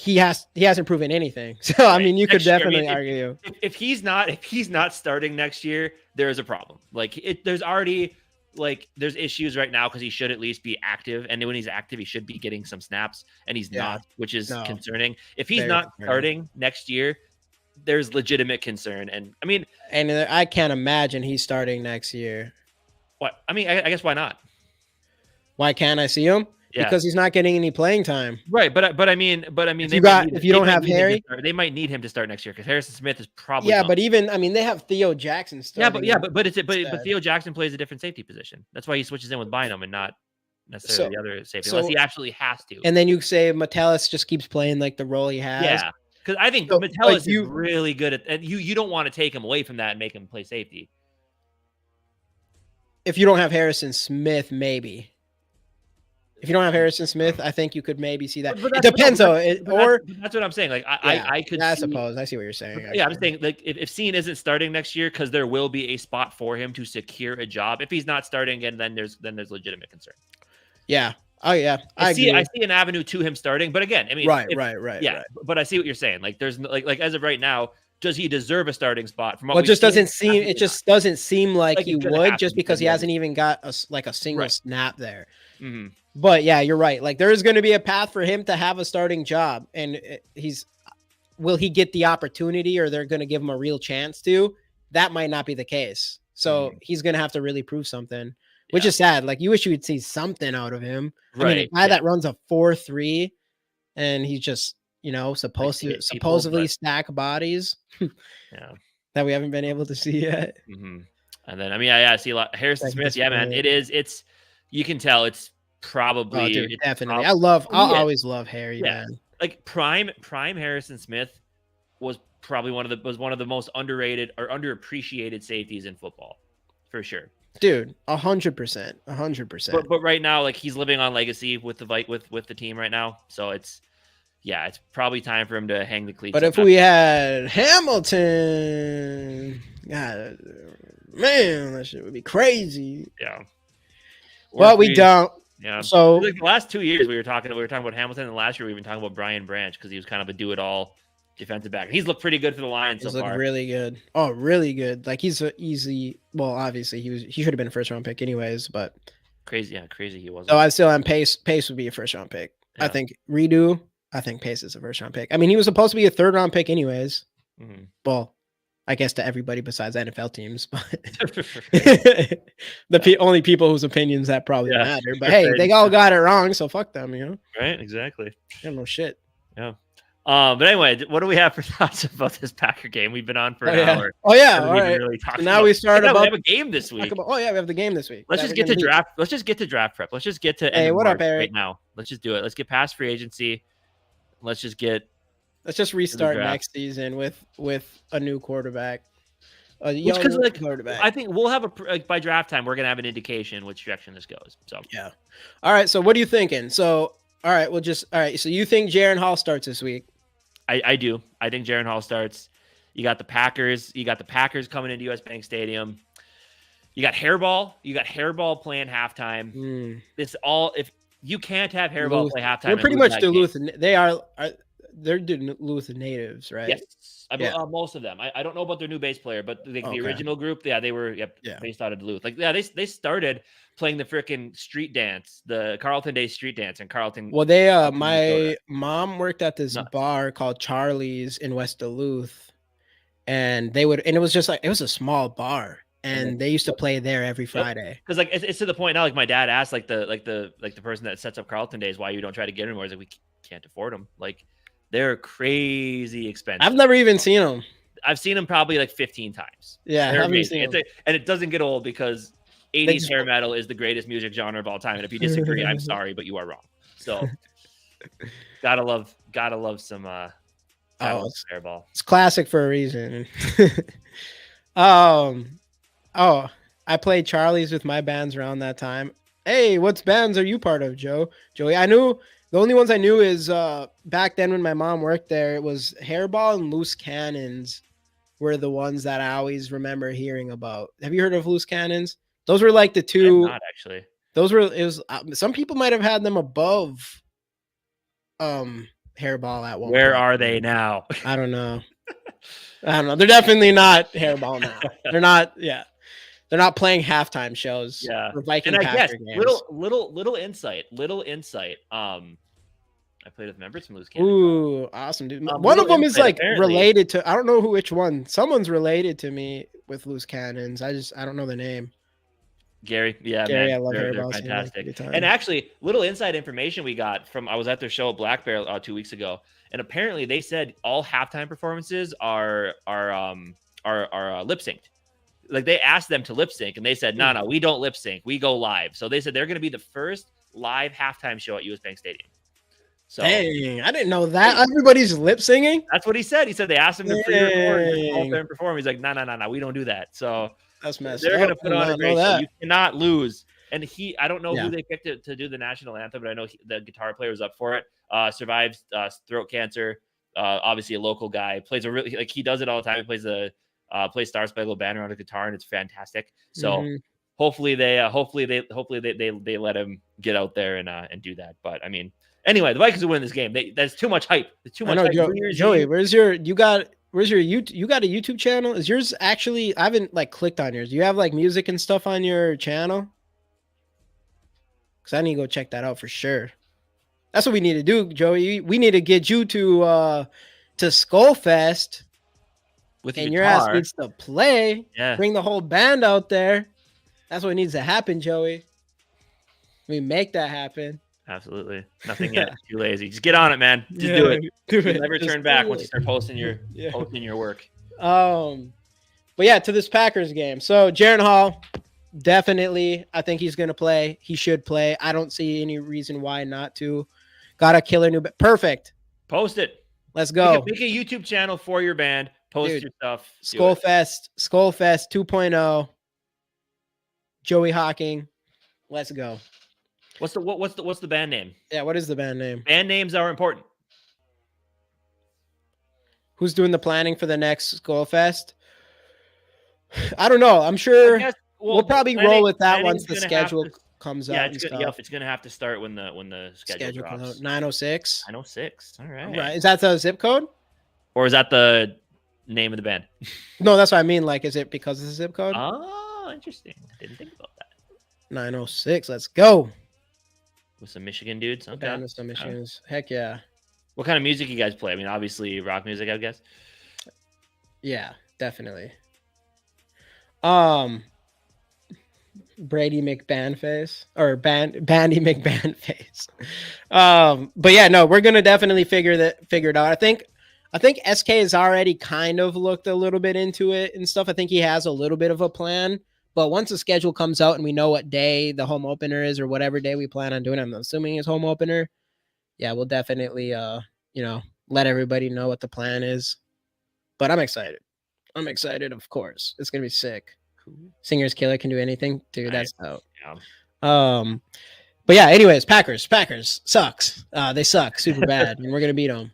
hasn't proven anything. So I mean, you could definitely argue if he's not starting next year, there is a problem. There's issues right now because he should at least be active, and when he's active, he should be getting some snaps, and he's not, which is concerning. If he's not starting next year, there's legitimate concern. And I mean, and I can't imagine he's starting next year. What? I mean, I guess why not? Why can't I see him? Yeah. Because he's not getting any playing time. Right. But I mean, if you don't have Harry, they might need him to start next year because Harrison Smith is probably but even, I mean, they have Theo Jackson starting. But Theo Jackson plays a different safety position. That's why he switches in with Bynum and not necessarily the other safety, unless he actually has to. And then you say Metellus just keeps playing like the role he has. Yeah. Because I think Metellus is really good at, and you don't want to take him away from that and make him play safety. If you don't have Harrison Smith, maybe. If you don't have Harrison Smith, I think you could maybe see that. But It depends, though. That's what I'm saying. Like I could. I see, suppose I see what you're saying. Yeah, I'm saying like if Scene isn't starting next year, because there will be a spot for him to secure a job. If he's not starting again, then there's legitimate concern. Yeah. Oh yeah. I see an avenue to him starting, but again, I mean, right. But I see what you're saying. Like there's like as of right now, does he deserve a starting spot? From what well, it just doesn't seem. It just doesn't seem like he would, just because he hasn't even got a single snap there. Mm-hmm. But yeah, you're right. Like there is going to be a path for him to have a starting job, and will he get the opportunity, or they're going to give him a real chance to? That might not be the case. So he's going to have to really prove something, which is sad. Like you wish you would see something out of him. Right. I mean, a guy that runs a 4.3 and he's just, supposedly stack bodies that we haven't been able to see yet. Mm-hmm. And then, I mean, I see a lot. Harrison Smith. Yeah, man, it's, you can tell it's probably, definitely. I'll always love Harry, man. Like prime Harrison Smith was probably one of the most underrated or underappreciated safeties in football, for sure. Dude, 100%. But right now, like he's living on legacy with the team right now. So it's probably time for him to hang the cleats. But if we had Hamilton, God, man, that shit would be crazy. Yeah. Well, we don't. Yeah. So like the last 2 years we were talking about Hamilton, and last year we've been talking about Brian Branch because he was kind of a do-it-all defensive back. He's looked pretty good for the Lions so far. He's looked really good. Oh, really good. Like he's easy. Well, obviously he should have been a first round pick anyways, but crazy he wasn't. So I still am Pace. Pace would be a first round pick. Yeah. I think Ryno. I think Pace is a first round pick. I mean, he was supposed to be a third round pick anyways. Mm-hmm. Well, I guess to everybody besides NFL teams, but only people whose opinions that probably matter. But hey, they all got it wrong, so fuck them, Right? Exactly. I no shit. Yeah. But anyway, what do we have for thoughts about this Packer game? We've been on for an hour. Oh yeah, all right. Really so now we start about. We have a game this week. We have the game this week. Let's just get to draft. Let's just get to draft prep. Let's just get to. Hey, what up, Eric? Right now, let's just do it. Let's get past free agency. Let's just restart next season with a new quarterback. Quarterback. I think we'll have by draft time. We're gonna have an indication which direction this goes. So yeah. All right. So what are you thinking? So all right. So you think Jaren Hall starts this week? I do. I think Jaren Hall starts. You got the Packers. You got the Packers coming into US Bank Stadium. You got Hairball. Playing halftime. It's all if you can't have Hairball play halftime. They're pretty much Duluth. They're Duluth natives, right? Yes. Most of them. I don't know about their new bass player, but the original group, they were based out of Duluth. Like they started playing the freaking street dance, the Carlton Day street dance in Carlton. Well, my mom worked at this bar called Charlie's in West Duluth, and it was just like it was a small bar. And they used to play there every Friday. Because like it's to the point now. Like my dad asked, like the person that sets up Carlton Days, why you don't try to get them more. He's like, we can't afford them. Like they're crazy expensive. I've never even seen them. I've seen them probably like 15 times. Yeah, they're amazing. And it doesn't get old because 80s hair metal is the greatest music genre of all time. And if you disagree, I'm sorry, but you are wrong. So gotta love some Hairball. It's classic for a reason. Oh, I played Charlie's with my bands around that time. Hey, what bands are you part of, Joey? I knew the only ones I knew is back then when my mom worked there, it was Hairball and Loose Cannons were the ones that I always remember hearing about. Have you heard of Loose Cannons? Those were like the two. Not actually. Some people might have had them above Hairball at one Where point. Are they now? I don't know. They're definitely not Hairball now. They're not. Yeah. They're not playing halftime shows. Yeah. For Viking and I guess games. little insight. I played with members from Loose Cannons. Ooh, awesome, dude. One of them is like related to. I don't know which one. Someone's related to me with Loose Cannons. I don't know the name. Gary, Gary, man, I love they're fantastic. And actually, little inside information we got from I was at their show at Black Bear 2 weeks ago, and apparently they said all halftime performances are lip synced. Like they asked them to lip sync, and they said, "No, we don't lip sync. We go live." So they said they're going to be the first live halftime show at US Bank Stadium. So, dang, I didn't know that. Everybody's lip singing. That's what he said. He said they asked him to pre-record and perform. He's like, no, we don't do that. So that's messed they're up. going to put on a great show. You cannot lose And I don't know Yeah. who they picked to do the national anthem, but I know the guitar player was up for it. Survived throat cancer. Obviously a local guy, plays a really, like, he does it all the time. He plays plays Star Spangled Banner on a guitar, and it's fantastic. So hopefully they let him get out there and do that. But I mean, anyway, the Vikings will win this game. That's too much hype. It's too much hype. Joey, where's your YouTube? You got a YouTube channel? Is yours actually? I haven't like clicked on yours. Do you have like music and stuff on your channel? Because I need to go check that out for sure. That's what we need to do, Joey. We need to get you to Skol Fest, and your ass needs to play. Yeah, bring the whole band out there. That's what needs to happen, Joey. We make that happen. Absolutely. Nothing yet. Too lazy. Just get on it, man. Just do it. Never turn back once you start posting your work. But yeah, to this Packers game. So Jaren Hall, definitely, I think he's gonna play. He should play. I don't see any reason why not to. Got a killer new perfect. Post it. Let's go. Make a YouTube channel for your band. Post your stuff. Skol Fest 2.0. Joey Hawking. Let's go. What's the band name? Yeah, what is the band name? Band names are important. Who's doing the planning for the next Skol Fest? I don't know. I'm sure we'll probably roll with that once the schedule comes out. Yeah, it's gonna have to start when the schedule drops. Comes out. 906. 906. All right. Right. Is that the zip code? Or is that the name of the band? No, that's what I mean. Like, is it because of the zip code? Oh, interesting. I didn't think about that. 906. Let's go. With some Michigan dudes. Okay. With some Michigans. Heck yeah. What kind of music you guys play? I mean, obviously rock music, I guess. Yeah, definitely. Brady McBand face or Bandy McBand face. But yeah, no, we're gonna definitely figure it out. I think SK has already kind of looked a little bit into it and stuff. I think he has a little bit of a plan. But once the schedule comes out and we know what day the home opener is or whatever day we plan on doing, I'm assuming it's home opener. Yeah, we'll definitely let everybody know what the plan is. But I'm excited. Of course. It's gonna be sick. Cool. Singer's Killer can do anything, dude. Nice. That's out. Yeah. But yeah, anyways, Packers sucks. They suck super bad, and we're gonna beat them.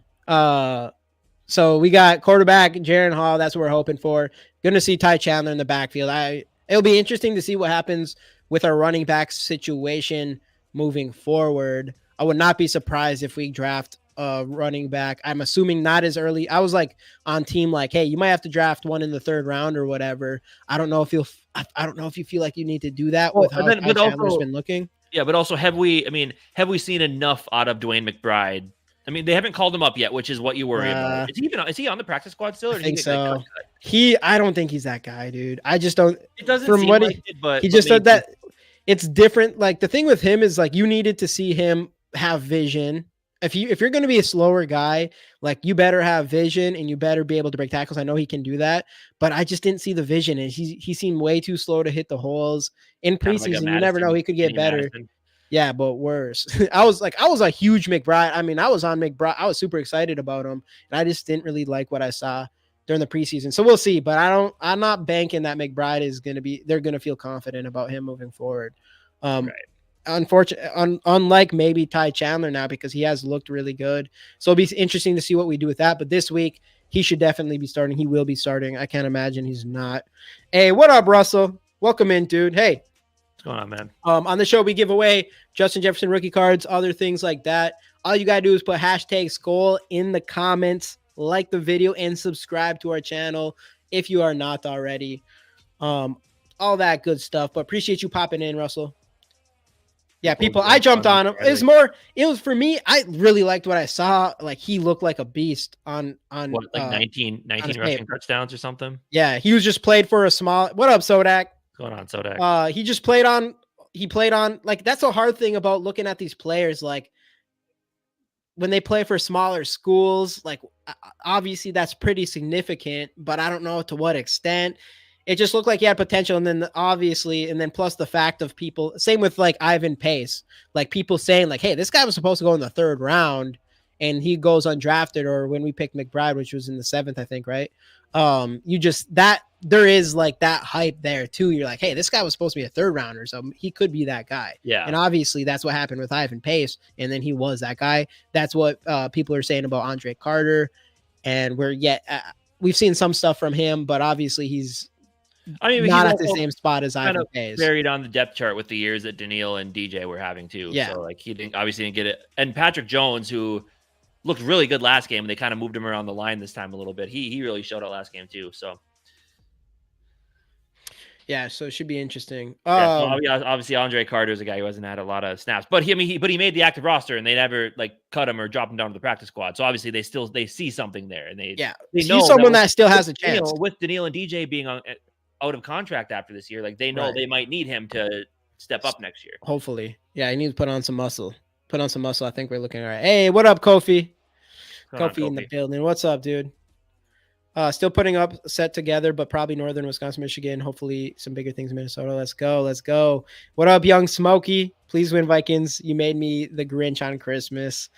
So we got quarterback Jaren Hall. That's what we're hoping for. Gonna see Ty Chandler in the backfield. It'll be interesting to see what happens with our running back situation moving forward. I would not be surprised if we draft a running back. I'm assuming not as early. I was like on team like, hey, you might have to draft one in the 3rd round or whatever. I don't know if you feel like you need to do that with how Ty Chandler's been looking. Yeah, but also have we seen enough out of Dwayne McBride? I mean, they haven't called him up yet, which is what you worry about. Is he on the practice squad still? Or I think so. I don't think he's that guy, dude. I just don't. It doesn't seem like it, but he just said that it's different. Like the thing with him is like you needed to see him have vision. If you're going to be a slower guy, like you better have vision and you better be able to break tackles. I know he can do that, but I just didn't see the vision, and he seemed way too slow to hit the holes in preseason. You never know; he could get better. Madison. Yeah, but worse. I was a huge McBride. I mean, I was on McBride. I was super excited about him, and I just didn't really like what I saw during the preseason. So we'll see. But I'm not banking that McBride is going to be. They're going to feel confident about him moving forward. Right. Unlike maybe Ty Chandler now, because he has looked really good. So it'll be interesting to see what we do with that. But this week he should definitely be starting. He will be starting. I can't imagine he's not. Hey, what up, Russell? Welcome in, dude. Hey. Going on, man? On the show, we give away Justin Jefferson rookie cards, other things like that. All you got to do is put hashtag Skol in the comments, like the video, and subscribe to our channel if you are not already. All that good stuff. But appreciate you popping in, Russell. Yeah, people, I jumped on him. It was for me, I really liked what I saw. Like, he looked like a beast on what, like 19 rushing touchdowns or something? Yeah, he was just played for a small. What up, Sodak? What's going on, Sodak? He just played on, like, that's a hard thing about looking at these players. Like, when they play for smaller schools, like, obviously that's pretty significant, but I don't know to what extent. It just looked like he had potential. And then plus the fact of people, same with like Ivan Pace, like people saying like, hey, this guy was supposed to go in the 3rd round. and he goes undrafted, or when we picked McBride, which was in the 7th, I think, right? There is like that hype there too. You're like, hey, this guy was supposed to be a 3rd rounder, so he could be that guy. Yeah. And obviously that's what happened with Ivan Pace, and then he was that guy. That's what people are saying about Andre Carter, and we've seen some stuff from him, but obviously he's not at the same spot as Ivan Pace. Buried on the depth chart with the years that Daniil and DJ were having too. Yeah. So like he didn't get it. And Patrick Jones, who looked really good last game, and they kind of moved him around the line this time a little bit. He really showed out last game too. So yeah, so it should be interesting. So obviously Andre Carter is a guy who hasn't had a lot of snaps, but he made the active roster, and they never like cut him or drop him down to the practice squad. So obviously they see something there, and they know he's someone that still has a chance. With Daniil and DJ being out of contract after this year, like they know they might need him to step up next year. Hopefully, yeah, he needs to put on some muscle. I think we're looking all right. Hey, what up, Kofi? Kofi in the building. What's up, dude? Still putting up a set together, but probably Northern Wisconsin, Michigan. Hopefully some bigger things in Minnesota. Let's go. What up, young Smokey? Please win, Vikings. You made me the Grinch on Christmas.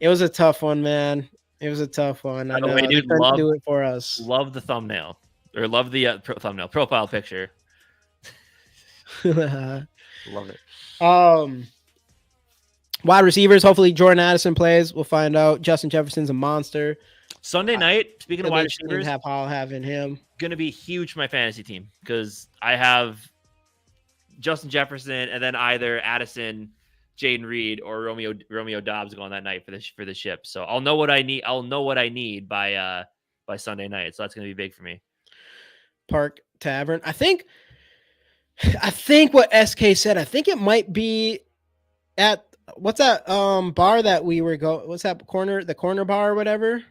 It was a tough one, man. It was a tough one. I know. They couldn't do it for us. Love the thumbnail, or love the thumbnail profile picture. Love it. Wide receivers. Hopefully Jordan Addison plays. We'll find out. Justin Jefferson's a monster. Sunday night, speaking of wide receivers, having him going to be huge for my fantasy team because I have Justin Jefferson and then either Addison, Jaden Reed, or Romeo Dobbs going that night for the ship. So I'll know what I need. By Sunday night. So that's going to be big for me. Park Tavern. I think what SK said. I think it might be at what's that bar that we were what's that corner? The corner bar or whatever.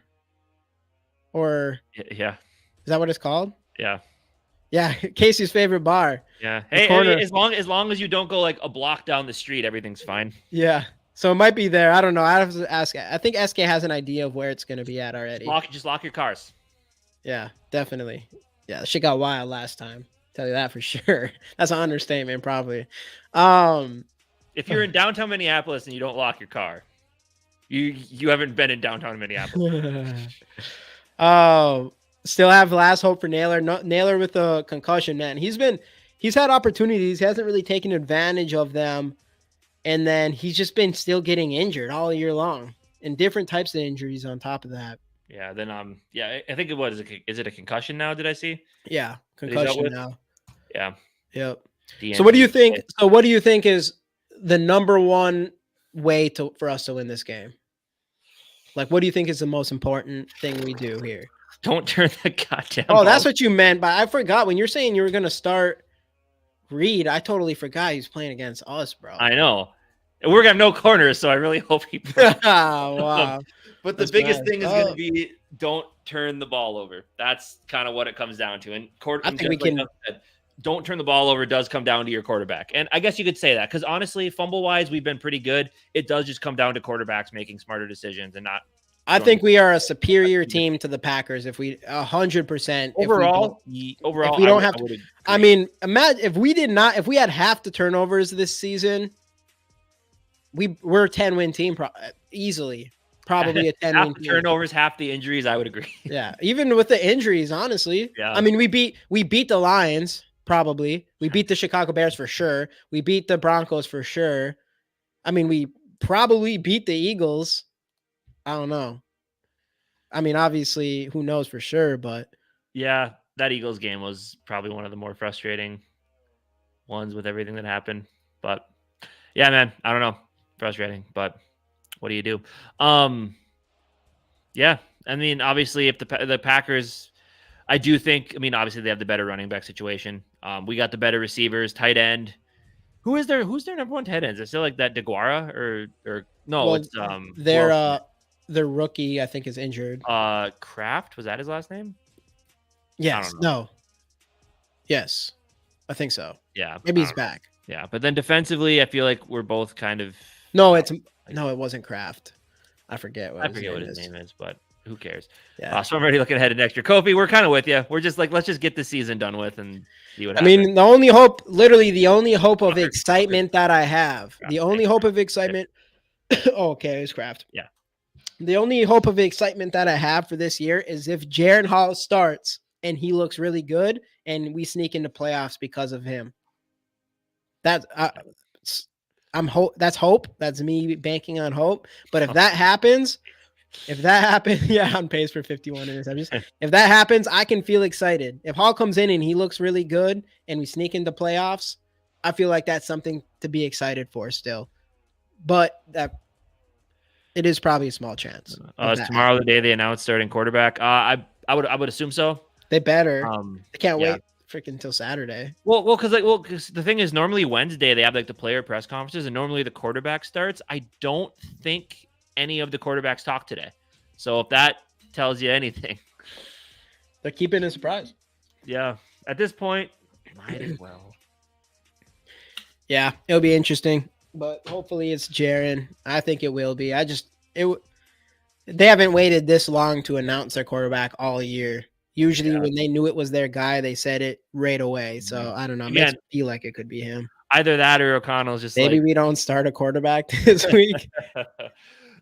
Or yeah, is that what it's called? Yeah, Casey's favorite bar. Yeah, hey, as long as you don't go like a block down the street, everything's fine. Yeah, so it might be there. I don't know. I have to ask. I think SK has an idea of where it's going to be at already. Just lock your cars. Yeah, definitely. Yeah, the shit got wild last time. Tell you that for sure. That's an understatement, probably. If you're in downtown Minneapolis and you don't lock your car, you haven't been in downtown Minneapolis. Still have last hope for Naylor. Naylor with a concussion, man. He's had opportunities. He hasn't really taken advantage of them. And then he's just been still getting injured all year long and different types of injuries on top of that. Yeah. Then, I think is it a concussion now? Did I see? Yeah. Concussion now. Yeah. Yep. So what do you think? So what do you think is the number one way for us to win this game? Like, what do you think is the most important thing we do here? Don't turn the goddamn ball. That's what you meant. But I forgot when you're saying you were going to start Reed. I totally forgot he's playing against us, bro. I know. We're going to have no corners, so I really hope he plays. Wow. But the biggest thing is going to be don't turn the ball over. That's kind of what it comes down to. And I think we can. Don't turn the ball over does come down to your quarterback. And I guess you could say that because honestly, fumble-wise, we've been pretty good. It does just come down to quarterbacks making smarter decisions and not. I think we are a superior team to the Packers if we 100%. Overall, if we don't have to. I mean, imagine if we had half the turnovers this season, we're a 10-win team easily. Probably a 10-win team. Turnovers, half the injuries, I would agree. Yeah, even with the injuries, honestly. Yeah. I mean, we beat the Lions. Probably. We beat the Chicago Bears for sure. We beat the Broncos for sure. I mean, we probably beat the Eagles. I don't know. I mean, obviously, who knows for sure, but. Yeah, that Eagles game was probably one of the more frustrating ones with everything that happened. But, yeah, man, I don't know. Frustrating, but what do you do? Yeah, I mean, obviously, if the Packers... I do think, I mean, obviously they have the better running back situation. We got the better receivers, tight end. Who's their number one tight end? Is it still like that DeGuara or no? Well, it's their rookie, I think, is injured. Kraft, was that his last name? Yes. No. Yes, I think so. Yeah, maybe he's back. Yeah, but then defensively, I feel like we're both kind of. No, it wasn't Kraft. I forget what his name is, but. Who cares? Yeah. So I'm already looking ahead to next year. Kofi, we're kind of with you. We're just like, let's just get the season done with and see what happens. I mean, the only hope of excitement that I have, the only hope of excitement. Oh, okay, it's Kraft. Yeah. The only hope of excitement that I have for this year is if Jaren Hall starts and he looks really good and we sneak into playoffs because of him. That's that's hope. That's me banking on hope. But if that happens, yeah, on pace for 51 interceptions. If that happens, I can feel excited. If Hall comes in and he looks really good and we sneak into playoffs, I feel like that's something to be excited for still. But that it is probably a small chance. Is tomorrow the day they announce starting quarterback? I would assume so. They better. They can't wait freaking until Saturday. Well, because the thing is, normally Wednesday they have like the player press conferences, and normally the quarterback starts. I don't think any of the quarterbacks talk today. So if that tells you anything, they're keeping it a surprise. Yeah, at this point, might as well. Yeah, it'll be interesting, but hopefully it's Jaren. I think it will be. They haven't waited this long to announce their quarterback all year. Usually when they knew it was their guy, they said it right away. So I don't know. It makes me feel like it could be him. Either that or O'Connell's just maybe we don't start a quarterback this week.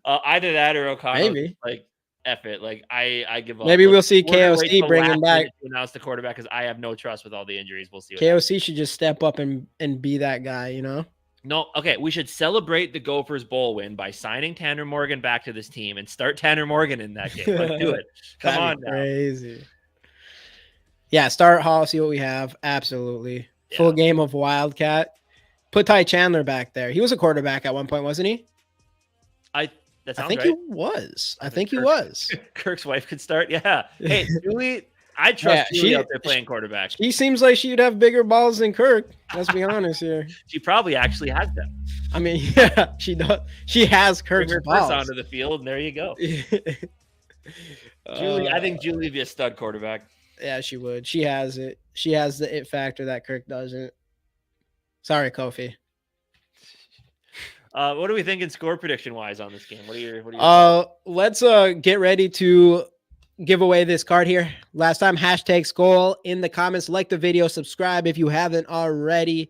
Either that or O'Connell. Maybe. Like, F it. Like, I give up. Maybe we'll see KOC bring him back. To announce the quarterback because I have no trust with all the injuries. We'll see. KOC should just step up and be that guy, you know? No, okay. We should celebrate the Gophers bowl win by signing Tanner Morgan back to this team and start Tanner Morgan in that game. Let's do it. Come on now. Crazy. Yeah, start Hall, see what we have. Absolutely. Yeah. Full game of Wildcat. Put Ty Chandler back there. He was a quarterback at one point, wasn't he? I think he was. I think he was. Kirk's wife could start. Yeah. Hey, Julie, I trust Julie out there playing quarterback. She seems like she'd have bigger balls than Kirk. Let's be honest here. She probably actually has them. I mean, yeah, she does. She has Kirk's balls onto the field, and there you go. Julie, I think Julie would be a stud quarterback. Yeah, she would. She has it. She has the it factor that Kirk doesn't. Sorry, Kofi. What are we thinking score prediction wise on this game? What are your let's get ready to give away this card here. Last time, #Skol in the comments. Like the video, subscribe if you haven't already.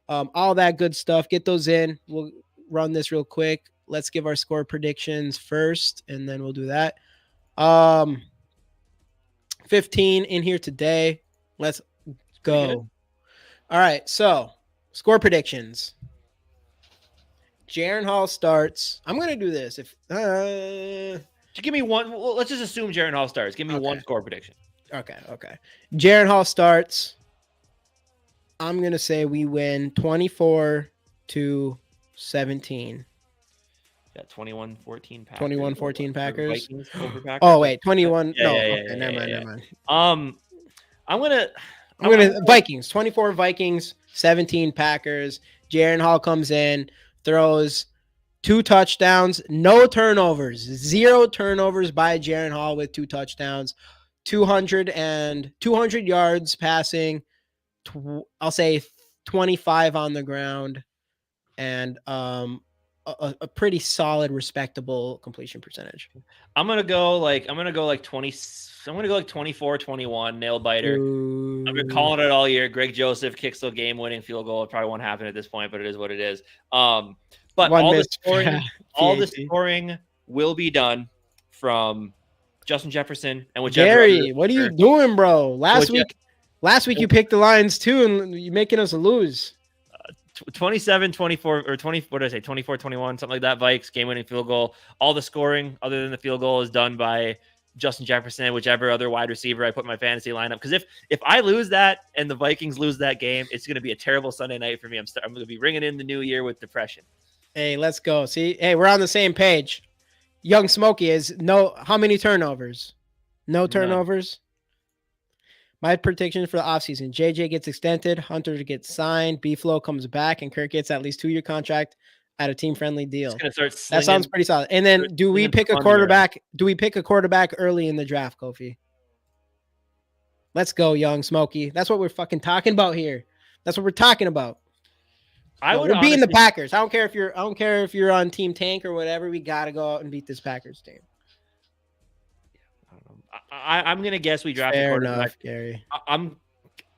All that good stuff. Get those in. We'll run this real quick. Let's give our score predictions first, and then we'll do that. 15 in here today. Let's go. All right, so score predictions. Jaren Hall starts. I'm going to do this. If give me one. Well, let's just assume Jaren Hall starts. Give me one score prediction. Okay. Jaren Hall starts. I'm going to say we win 24-17. Yeah, 21-14 Packers. 21-14 Packers. Vikings over Packers. Oh, wait, 21. Yeah, no, yeah, okay, never mind. I'm gonna Vikings. 24 Vikings, 17 Packers. Jaren Hall comes in, throws 2 touchdowns, no turnovers, 0 turnovers by Jaren Hall with 2 touchdowns, 200 yards passing. I'll say 25 on the ground, and a pretty solid, respectable completion percentage. I'm gonna go like 20. I'm gonna go like 24-21 nail biter. Ooh. I've been calling it all year. Greg Joseph kicks the game-winning field goal. It probably won't happen at this point, but it is what it is. But all the scoring will be done from Justin Jefferson and whichever. Gary, what are you doing, bro? Last week you picked the Lions too, and you're making us lose. 27-24 or 20. What did I say? 24-21, something like that. Vikes game-winning field goal. All the scoring other than the field goal is done by Justin Jefferson and whichever other wide receiver I put in my fantasy lineup. Because if I lose that and the Vikings lose that game, it's going to be a terrible Sunday night for me. I'm going to be ringing in the new year with depression. Hey, let's go. See, hey, we're on the same page. Young Smokey is how many turnovers? No turnovers. My prediction for the offseason: JJ gets extended, Hunter gets signed, B-Flow comes back, and Kirk gets at least 2-year contract at a team-friendly deal. That sounds pretty solid. And then do we pick a quarterback? Do we pick a quarterback early in the draft, Kofi? Let's go, Young Smokey. That's what we're fucking talking about here. That's what we're talking about. We're beating the Packers. I don't care if you're on Team Tank or whatever. We got to go out and beat this Packers team. I'm gonna guess we draft a quarterback. Enough, Gary.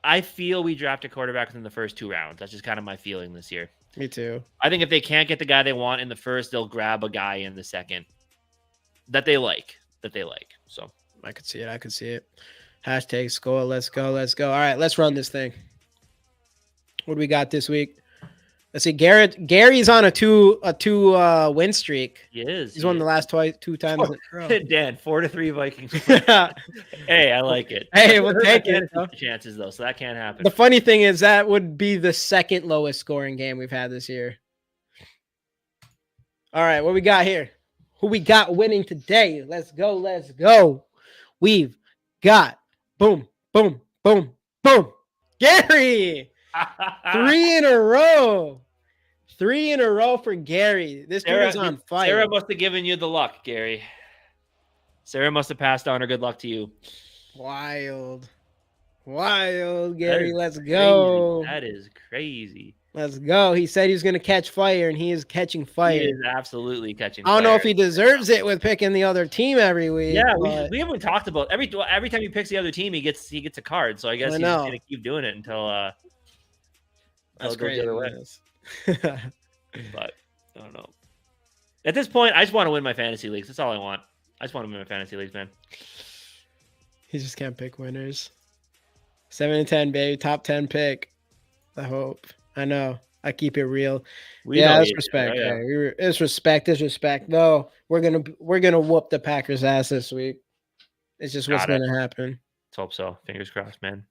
I feel we draft a quarterback in the first 2 rounds. That's just kind of my feeling this year. Me too. I think if they can't get the guy they want in the first, they'll grab a guy in the second. that they like. So I could see it. Hashtag Skol. Let's go. All right, let's run this thing. What do we got this week? Let's see. Gary's on a two win streak. he is. He's won the last two times in a row. Dan, 4-3 Vikings. Hey, I like it. Hey, we'll take it. Chances though, so that can't happen. The funny thing is that would be the second lowest scoring game we've had this year. All right, what we got here? Who we got winning today? Let's go. We've got boom. Gary. 3 in a row. 3 in a row for Gary. This dude is on fire. Sarah must have given you the luck, Gary. Sarah must have passed on her good luck to you. Wild, Gary. Let's go. That is crazy. Let's go. He said he was going to catch fire, and he is catching fire. He is absolutely catching fire. I don't know if he deserves it with picking the other team every week. Yeah, we haven't talked about every time he picks the other team, he gets a card. So I guess he's going to keep doing it until that's great. But I don't know. At this point, I just want to win my fantasy leagues. That's all I want. I just want to win my fantasy leagues, man. He just can't pick winners. 7-10, baby. Top 10 pick. I hope. I know. I keep it real. That's respect. It's respect. No, we're gonna whoop the Packers' ass this week. It's just what's gonna happen. Let's hope so. Fingers crossed, man.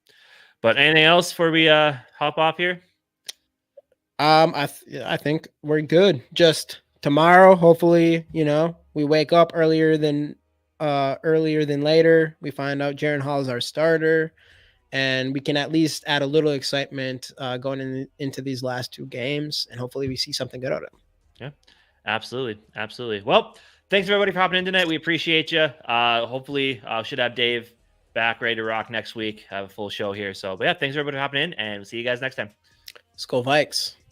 But anything else before we hop off here? I think we're good. Just tomorrow, hopefully, we wake up earlier than later. We find out Jaren Hall is our starter, and we can at least add a little excitement going into these last 2 games, and hopefully we see something good out of them. Yeah, absolutely. Well, thanks everybody for hopping in tonight. We appreciate you. Hopefully, should have Dave back ready to rock next week. Have a full show here. So, but yeah, thanks everybody for hopping in, and we'll see you guys next time. Skol Vikes.